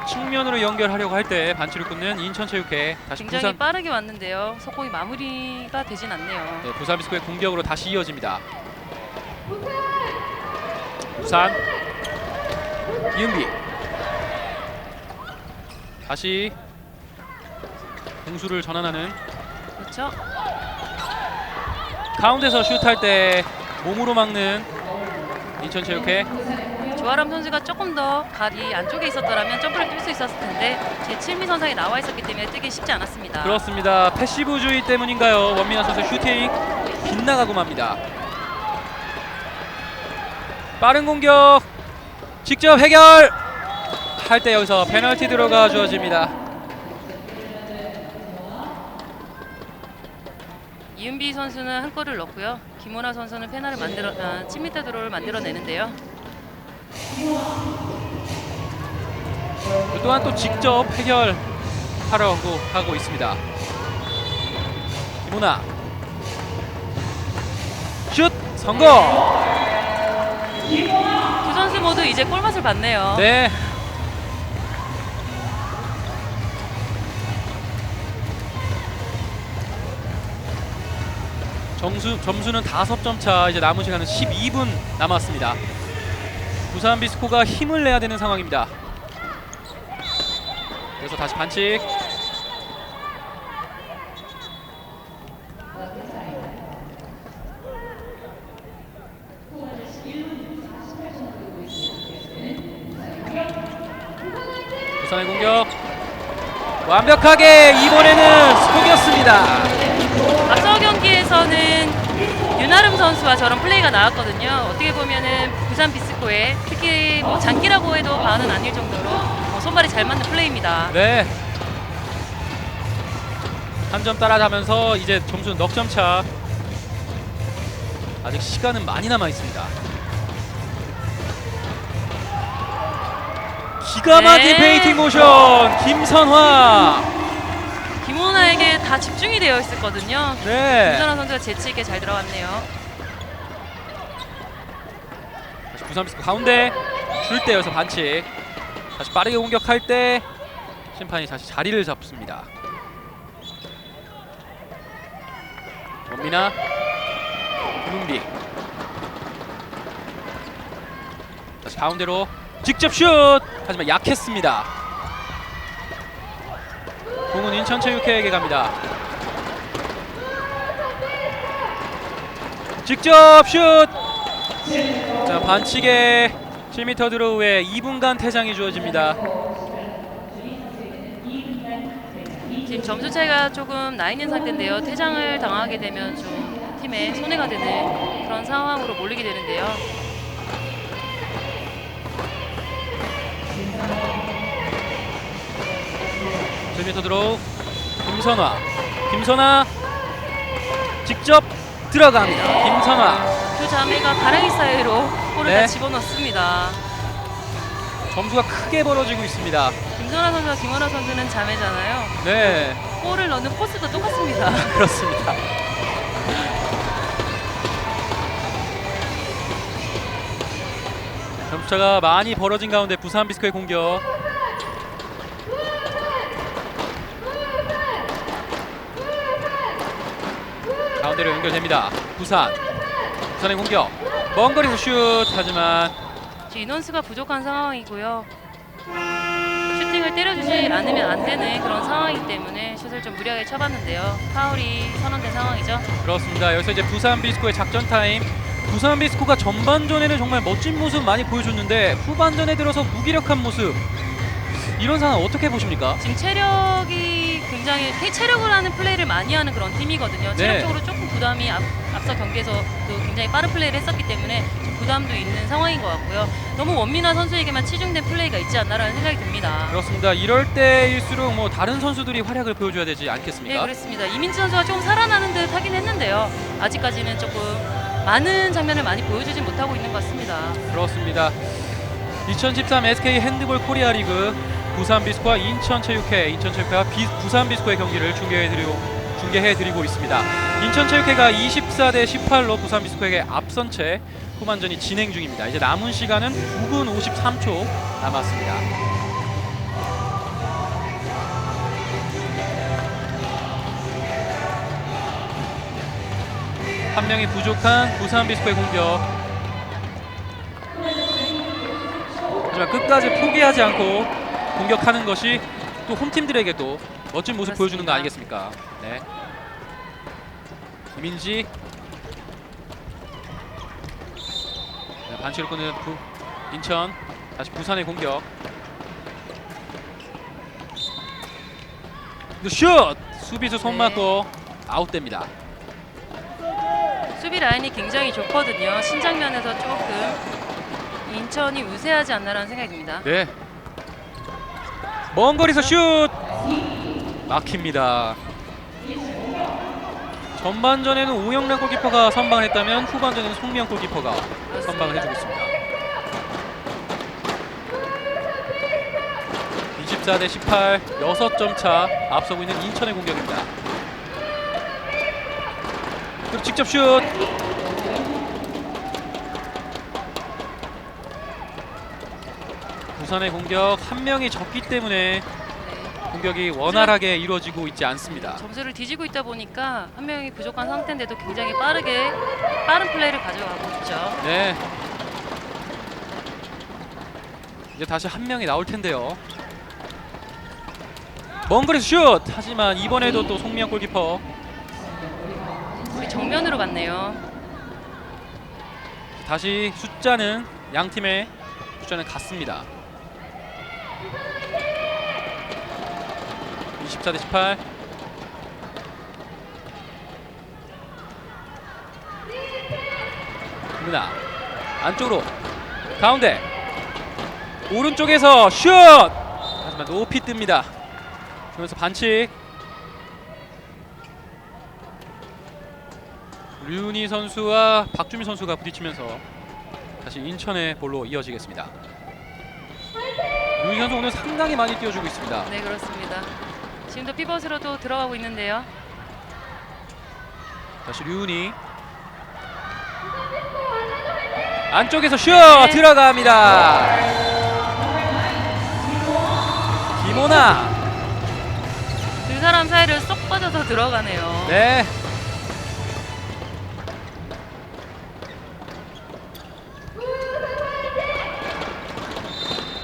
측면으로 연결하려고 할 때 반칙을 끊는 인천체육회. 다시 굉장히 부산 빠르게 왔는데요. 속공이 마무리가 되진 않네요. 네, 부산 비스코의 공격으로 다시 이어집니다. 부산 이은비 다시 공수를 전환하는 그렇죠. 가운데서 슛할 때 몸으로 막는 인천체육회. 조아람 선수가 조금 더 발이 안쪽에 있었더라면 점프를 뛸 수 있었을 텐데 제 7미 선상에 나와 있었기 때문에 뛰기 쉽지 않았습니다. 그렇습니다. 패시브주의 때문인가요? 원민아 선수 슈팅 빗나가고 맙니다. 빠른 공격 직접 해결 할 때 여기서 페널티 들어가 주어집니다. 이은비 선수는 한 골을 넣고요. 김원아 선수는 페널을 7m 드로우를 만들어내는데요. 또한 또 직접 해결하려고 하고 있습니다. 김우나 슛 성공. 두 선수 모두 이제 골맛을 봤네요. 네. 점수는 5점 차. 이제 남은 시간은 12분 남았습니다. 부산 비스코가 힘을 내야 되는 상황입니다. 그래서 다시 반칙. 부산의 공격 완벽하게 이번에는 속였습니다. 앞서 경기에서는 윤아름 선수와 저런 플레이가 나왔거든요. 어떻게 보면은 부산 비스코의 특히 뭐 장기라고 해도 과언은 아닐 정도로 손발이 잘 맞는 플레이입니다. 네. 한 점 따라가면서 이제 점수는 넉 점 차. 아직 시간은 많이 남아 있습니다. 기가 막힌 네. 페인팅 모션 김선화. 김원아에게 다 집중이 되어 있었거든요. 네. 김선아 선수가 재치 있게 잘 들어갔네요. 다시 부산 비스코 가운데 줄 때 여기서 반칙. 다시 빠르게 공격할 때 심판이 다시 자리를 잡습니다. 원민아 김은비 다시 가운데로 직접 슛! 하지만 약했습니다. 공은 인천체육회에게 갑니다. 직접 슛! 자, 반칙에 7m 드로우에 2분간 퇴장이 주어집니다. 지금 점수 차이가 조금 나 있는 상태인데요. 퇴장을 당하게 되면 좀 팀에 손해가 되는 그런 상황으로 몰리게 되는데요. j 드로우 김선화 직접 들어갑니다. 김선화 두 자매가 가랑이 사이로 골을 네. 다 집어넣습니다. 점수가 크게 벌어지고 있습니다. 김선아 선수와 김원아 선수는 자매잖아요. 네. 골을 넣는 코스도 똑같습니다. 그렇습니다. 점수차가 많이 벌어진 가운데 부산 비스코의 공격. 가운데로 연결됩니다. 부산의 공격. 먼 거리에서 슛. 하지만 지금 인원수가 부족한 상황이고요. 슈팅을 때려주지 않으면 안 되는 그런 상황이기 때문에 슛을 좀 무리하게 쳐봤는데요. 파울이 선언된 상황이죠. 그렇습니다. 여기서 이제 부산 비스코의 작전 타임. 부산 비스코가 전반전에는 정말 멋진 모습 많이 보여줬는데 후반전에 들어서 무기력한 모습. 이런 상황 어떻게 보십니까? 지금 체력이 굉장히 체력을 하는 플레이를 많이 하는 그런 팀이거든요. 네. 체력적으로 조금 부담이 앞서 경기에서도 굉장히 빠른 플레이를 했었기 때문에 좀 부담도 있는 상황인 것 같고요. 너무 원민아 선수에게만 치중된 플레이가 있지 않나라는 생각이 듭니다. 그렇습니다. 이럴 때일수록 뭐 다른 선수들이 활약을 보여줘야 되지 네, 않겠습니까? 그렇습니다. 이민지 선수가 조금 살아나는 듯 하긴 했는데요. 아직까지는 조금 많은 장면을 많이 보여주진 못하고 있는 것 같습니다. 그렇습니다. 2013 SK 핸드볼 코리아 리그 부산 비스코와 인천체육회가 부산 비스코의 경기를 중계해드리고 있습니다. 인천체육회가 24대 18로 부산 비스코에게 앞선 채 후반전이 진행 중입니다. 이제 남은 시간은 9분 53초 남았습니다. 한 명이 부족한 부산 비스코의 공격. 하지만 끝까지 포기하지 않고 공격하는 것이 또 홈팀들에게도 멋진 모습 보여주는 거 아니겠습니까? 네. 이민지. 네, 반칙을 끄는 인천. 다시 부산의 공격. 슛! 수비수 손 맞고 아웃됩니다. 수비 라인이 굉장히 좋거든요. 신장면에서 조금 인천이 우세하지 않나라는 생각입니다. 네. 먼 거리에서 슛! 막힙니다. 전반전에는 오영란 골키퍼가 선방을 했다면 후반전에는 송미영 골키퍼가 선방을 해주고 있습니다. 24대 18, 6점 차 앞서고 있는 인천의 공격입니다. 그리고 직접 슛! 부산의 공격 한 명이 적기 때문에 공격이 원활하게 이루어지고 있지 않습니다. 점수를 뒤지고 있다 보니까 한 명이 부족한 상태인데도 굉장히 빠른 플레이를 가져가고 있죠. 네. 이제 다시 한 명이 나올 텐데요. 먼 거리에서 슛! 하지만 이번에도 또 송미영 골키퍼. 우리 정면으로 갔네요. 다시 숫자는 양 팀의 숫자는 같습니다. 24대 18. 김은아 안쪽으로 가운데 오른쪽에서 슛! 하지만 높이 뜹니다. 그러면서 반칙. 류니 선수와 박주미 선수가 부딪히면서 다시 인천의 볼로 이어지겠습니다. 류니 선수 오늘 상당히 많이 뛰어주고 있습니다. 네, 그렇습니다. 지금도 피벗으로도 들어가고 있는데요. 다시 류니 안쪽에서 슛! 네. 들어갑니다. 김호나. 두 사람 사이를 쏙 빠져서 들어가네요. 네.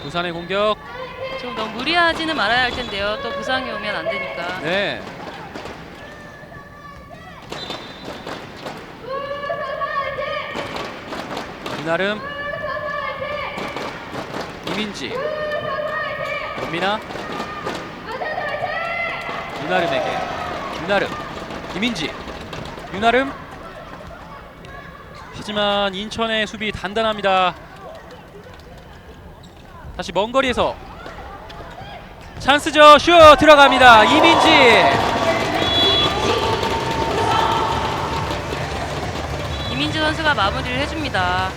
부산의 공격. 좀 너무 무리하지는 말아야 할 텐데요. 또 부상이 오면 안 되니까. 네. 이나름, 이민지, 원민아, 유나름에게 유나름, 이민지, 유나름. 하지만 인천의 수비 단단합니다. 다시 먼 거리에서 찬스죠. 슛 들어갑니다. 이민지. 이민지 선수가 마무리를 해줍니다.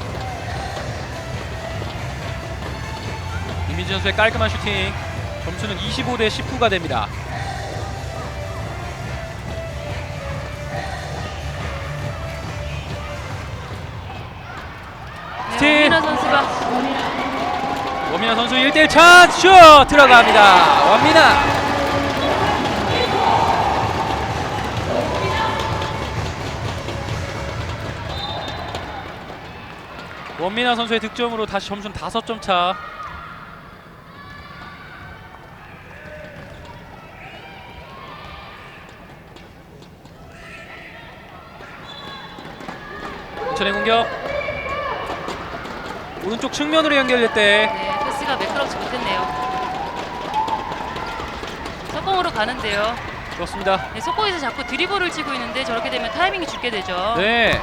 이민지 선수의 깔끔한 슈팅. 점수는 25대 19가 됩니다. 네, 원민아 선수가 원민아 선수 1대1 찬스 슛 들어갑니다. 원민아. 원민아 선수의 득점으로 다시 점수는 5점 차. 인천의 공격. 오른쪽 측면으로 연결될 때 네, 패스가 매끄럽지 못했네요. 속공으로 가는데요. 그렇습니다. 네, 속공에서 자꾸 드리블을 치고 있는데 저렇게 되면 타이밍이 죽게 되죠. 네.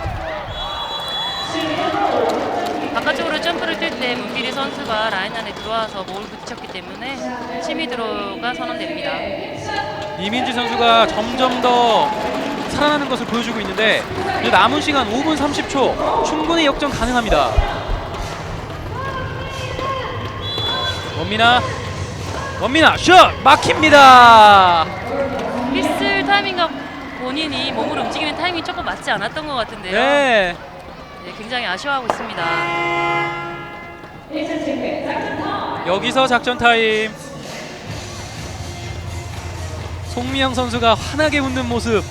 바깥쪽으로 점프를 뛸 때 문비리 선수가 라인 안에 들어와서 몸을 부딪혔기 때문에 침이 들어가 선언됩니다. 이민지 선수가 점점 더 살아나는 것을 보여주고 있는데 이제 남은 시간 5분 30초 충분히 역전 가능합니다. 원민아 슛 막힙니다. 휘슬 타이밍과 본인이 몸을 움직이는 타이밍이 조금 맞지 않았던 것 같은데요. 네. 네, 굉장히 아쉬워하고 있습니다. 여기서 작전 타임. 송미영 선수가 환하게 웃는 모습.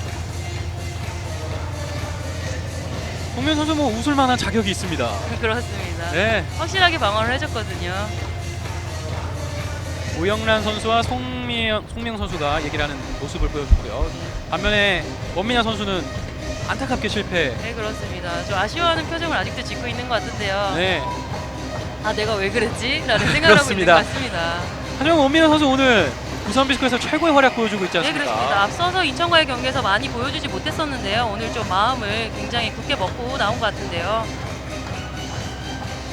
송명 선수 뭐 웃을 만한 자격이 있습니다. 그렇습니다. 네. 확실하게 방어를 해줬거든요. 오영란 선수와 송명 선수가 얘기를 하는 모습을 보여줬고요. 반면에 원민아 선수는 안타깝게 실패. 네, 그렇습니다. 좀 아쉬워하는 표정을 아직도 짓고 있는 것 같은데요. 네. 아, 내가 왜 그랬지? 라는 생각을 하고 있는 것 그렇습니다. 같습니다. 하지만 원민아 선수 오늘 부산 비스코에서 최고의 활약 보여주고 있지 네, 않습니까? 그렇습니다. 앞서서 인천과의 경기에서 많이 보여주지 못했었는데요. 오늘 좀 마음을 굉장히 굳게 먹고 나온 것 같은데요.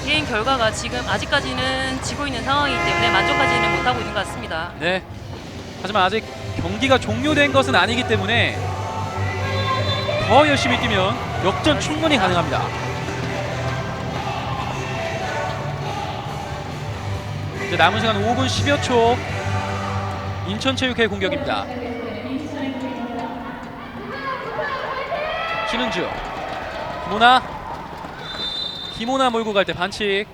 게임 결과가 지금 아직까지는 지고 있는 상황이기 때문에 만족하지는 못하고 있는 것 같습니다. 네. 하지만 아직 경기가 종료된 것은 아니기 때문에 더 열심히 뛰면 역전 충분히 가능합니다. 이제 남은 시간 5분 10여 초. 인천체육회 공격입니다. 신은주, 김호나 몰고 갈 때 반칙.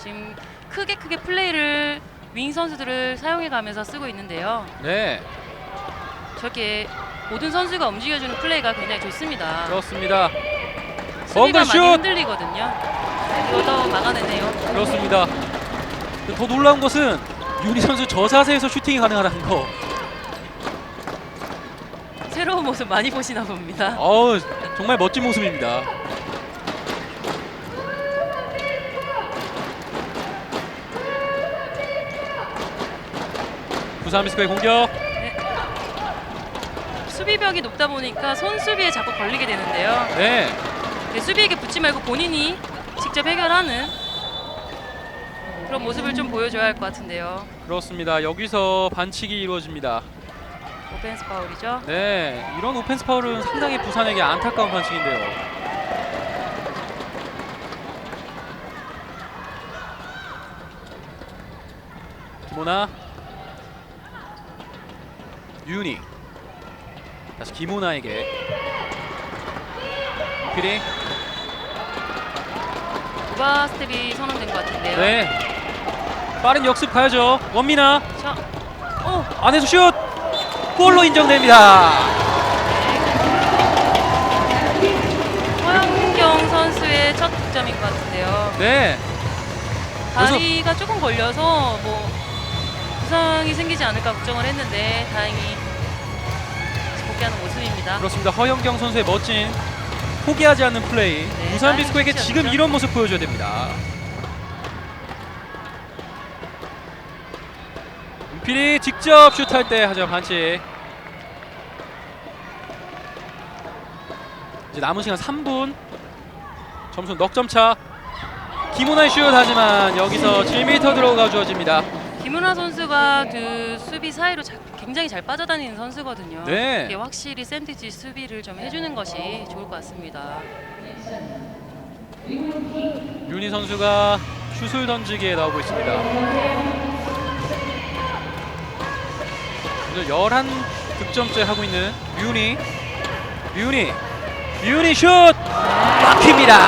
지금 크게 플레이를 윙 선수들을 사용해가면서 쓰고 있는데요. 네, 저렇게 모든 선수가 움직여주는 플레이가 굉장히 좋습니다. 그렇습니다. 수비가 슛! 많이 흔들리거든요. 이것도 막아내네요. 그렇습니다. 더 놀라운 것은 윤희 선수 저 자세에서 슈팅이 가능하다는 거. 새로운 모습 많이 보시나 봅니다. 정말 멋진 모습입니다. 부산 비스코의 공격. 수비벽이 높다 보니까 손수비에 자꾸 걸리게 되는데요. 네, 수비에게 붙지 말고 본인이 직접 해결하는 그런 모습을 좀 보여줘야 할 것 같은데요. 그렇습니다. 여기서 반칙이 이루어집니다. 오펜스 파울이죠. 네, 이런 오펜스 파울은 상당히 부산에게 안타까운 반칙인데요. 김호나, 윤희, 다시 김호나에게 피리. 오바 스텝이 선언된 것 같은데요. 네, 빠른 역습 가야죠. 원민아 자, 안에서 슛! 골로 인정됩니다. 허영경 선수의 첫 득점인 것 같은데요. 네, 다리가 조금 걸려서 뭐 부상이 생기지 않을까 걱정을 했는데 다행히 복귀하는 모습입니다. 그렇습니다. 허영경 선수의 멋진 포기하지 않는 플레이. 네, 부산 비스코에게 지금 슛이었죠. 이런 모습 보여줘야 됩니다. 은필이 직접 슛할 때 하지만 반칙. 이제 남은 시간 3분. 점수 넉점 차. 김호나의 슛 하지만 여기서 7m 들어가 주어집니다. 김은하 선수가 그 수비 사이로 굉장히 잘 빠져다니는 선수거든요. 네. 이게 확실히 샌드위치 수비를 좀 해주는 것이 좋을 것 같습니다. 윤희 선수가 슛을 던지기에 나오고 있습니다. 오늘 11득점째 하고 있는 윤희 슛! 막힙니다.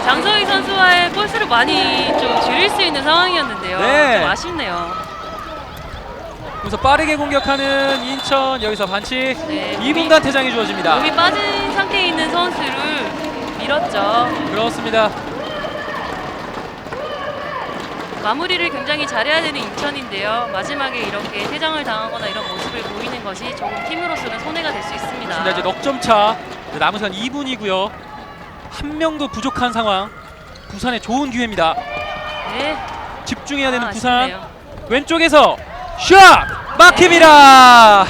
장서희 선수와의 골스를 많이 좀 줄일 수 있는 상황이었는데요. 네. 좀 아쉽네요. 그래서 빠르게 공격하는 인천. 여기서 반칙. 네, 2분간 퇴장이 주어집니다. 몸이 빠진 상태에 있는 선수를 밀었죠. 그렇습니다. 마무리를 굉장히 잘해야 되는 인천인데요. 마지막에 이렇게 퇴장을 당하거나 이런 모습을 보이는 것이 조금 팀으로서는 손해가 될 수 있습니다. 그렇습니다. 이제 넉점 차. 남은 시간 2분이고요. 한 명도 부족한 상황. 부산의 좋은 기회입니다. 네. 집중해야 되는 부산. 아쉽네요. 왼쪽에서 샷! 막힙니다.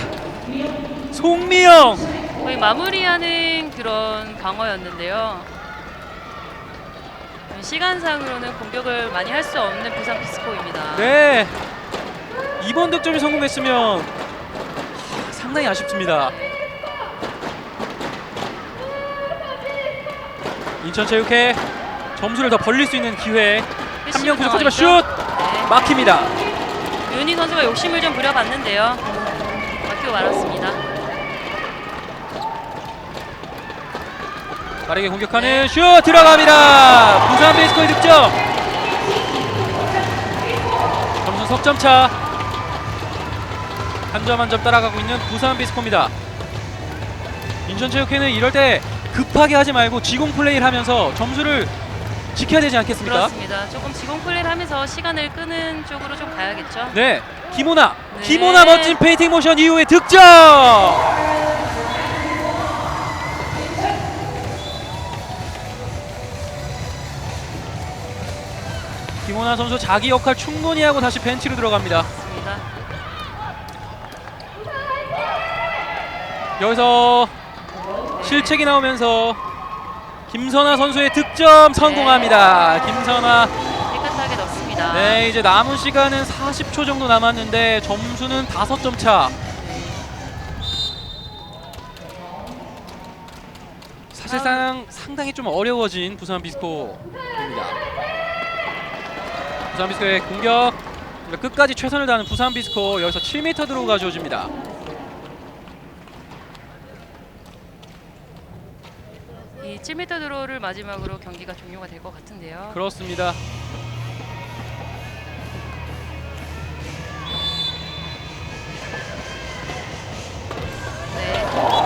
송미영. 거의 마무리하는 그런 방어였는데요. 시간상으로는 공격을 많이 할 수 없는 부산 비스코입니다. 네. 이번 득점이 성공했으면 상당히 아쉽습니다. 인천체육회 점수를 더 벌릴 수 있는 기회. 한 명 부족하지만 슛! 네. 막힙니다. 윤희 선수가 욕심을 좀 부려봤는데요. 막히고 말았습니다. 빠르게 공격하는 슛 들어갑니다. 부산 비스코의 득점. 점수 석점 차. 한 점 한 점 따라가고 있는 부산 비스코입니다. 인천체육회는 이럴 때 급하게 하지 말고 지공 플레이를 하면서 점수를 지켜야 되지 않겠습니까? 그렇습니다. 조금 지공 플레이를 하면서 시간을 끄는 쪽으로 좀 가야겠죠. 네, 김호나. 네. 김호나 멋진 페인팅 모션 이후에 득점! 김호나 선수 자기 역할 충분히 하고 다시 벤치로 들어갑니다. 맞습니다. 여기서 실책이 나오면서 김선아 선수의 득점 성공합니다. 김선아. 깨끗하게 넣습니다. 네, 이제 남은 시간은 40초 정도 남았는데 점수는 5점 차. 사실상 상당히 좀 어려워진 부산 비스코입니다. 부산 비스코의 공격 끝까지 최선을 다하는 부산 비스코. 여기서 7m 드로우가 주어집니다. 이 7m 드로우를 마지막으로 경기가 종료가 될 것 같은데요. 그렇습니다. 네,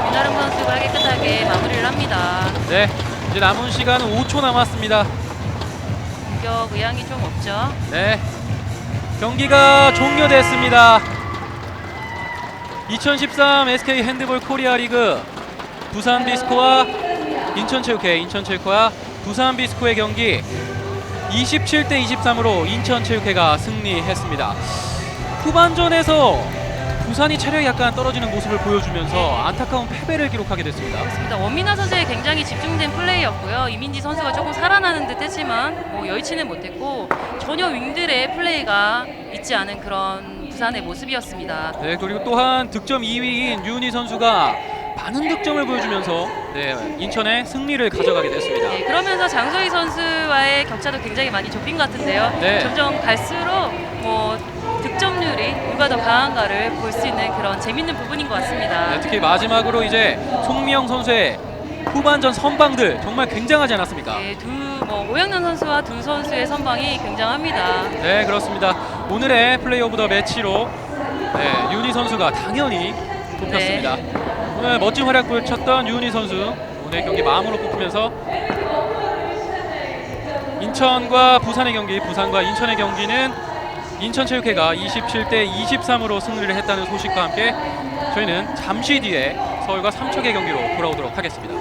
윤아름 선수가 깨끗하게 마무리를 합니다. 네, 이제 남은 시간은 5초 남았습니다. 공격 의향이 좀 없죠. 네, 경기가 종료됐습니다. 2013 SK 핸드볼 코리아 리그 부산 비스코와 인천체육회와 부산 비스코의 경기 27대 23으로 인천체육회가 승리했습니다. 후반전에서 부산이 체력이 약간 떨어지는 모습을 보여주면서 안타까운 패배를 기록하게 됐습니다. 그렇습니다. 원민아 선수의 굉장히 집중된 플레이였고요. 이민지 선수가 조금 살아나는 듯 했지만 여의치는 못했고 전혀 윙들의 플레이가 있지 않은 그런 부산의 모습이었습니다. 네, 그리고 또한 득점 2위인 유은희 선수가 많은 득점을 보여주면서 인천의 승리를 가져가게 됐습니다. 네, 그러면서 장소희 선수와의 격차도 굉장히 많이 좁힌 것 같은데요. 네. 점점 갈수록 득점률이 누가 더 강한가를 볼 수 있는 그런 재밌는 부분인 것 같습니다. 네, 특히 마지막으로 이제 송미영 선수의 후반전 선방들 정말 굉장하지 않았습니까? 네, 오영란 선수와 두 선수의 선방이 굉장합니다. 네, 그렇습니다. 오늘의 플레이 오브 더 매치로 유은희 선수가 당연히 뽑혔습니다. 오늘 멋진 활약 보여줬던 유은희 선수 오늘 경기 마음으로 뽑히면서 인천과 부산의 경기, 부산과 인천의 경기는 인천체육회가 27대 23으로 승리를 했다는 소식과 함께 저희는 잠시 뒤에 서울과 삼척의 경기로 돌아오도록 하겠습니다.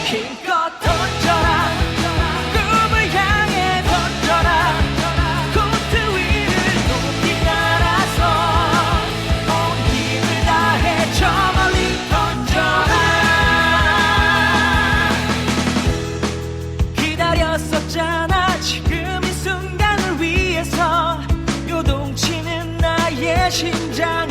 힘껏 던져라 꿈을 향해 던져라 코트 위를 높이 날아서 온 힘을 다해 저 멀리 던져라 기다렸었잖아 지금 이 순간을 위해서 요동치는 나의 심장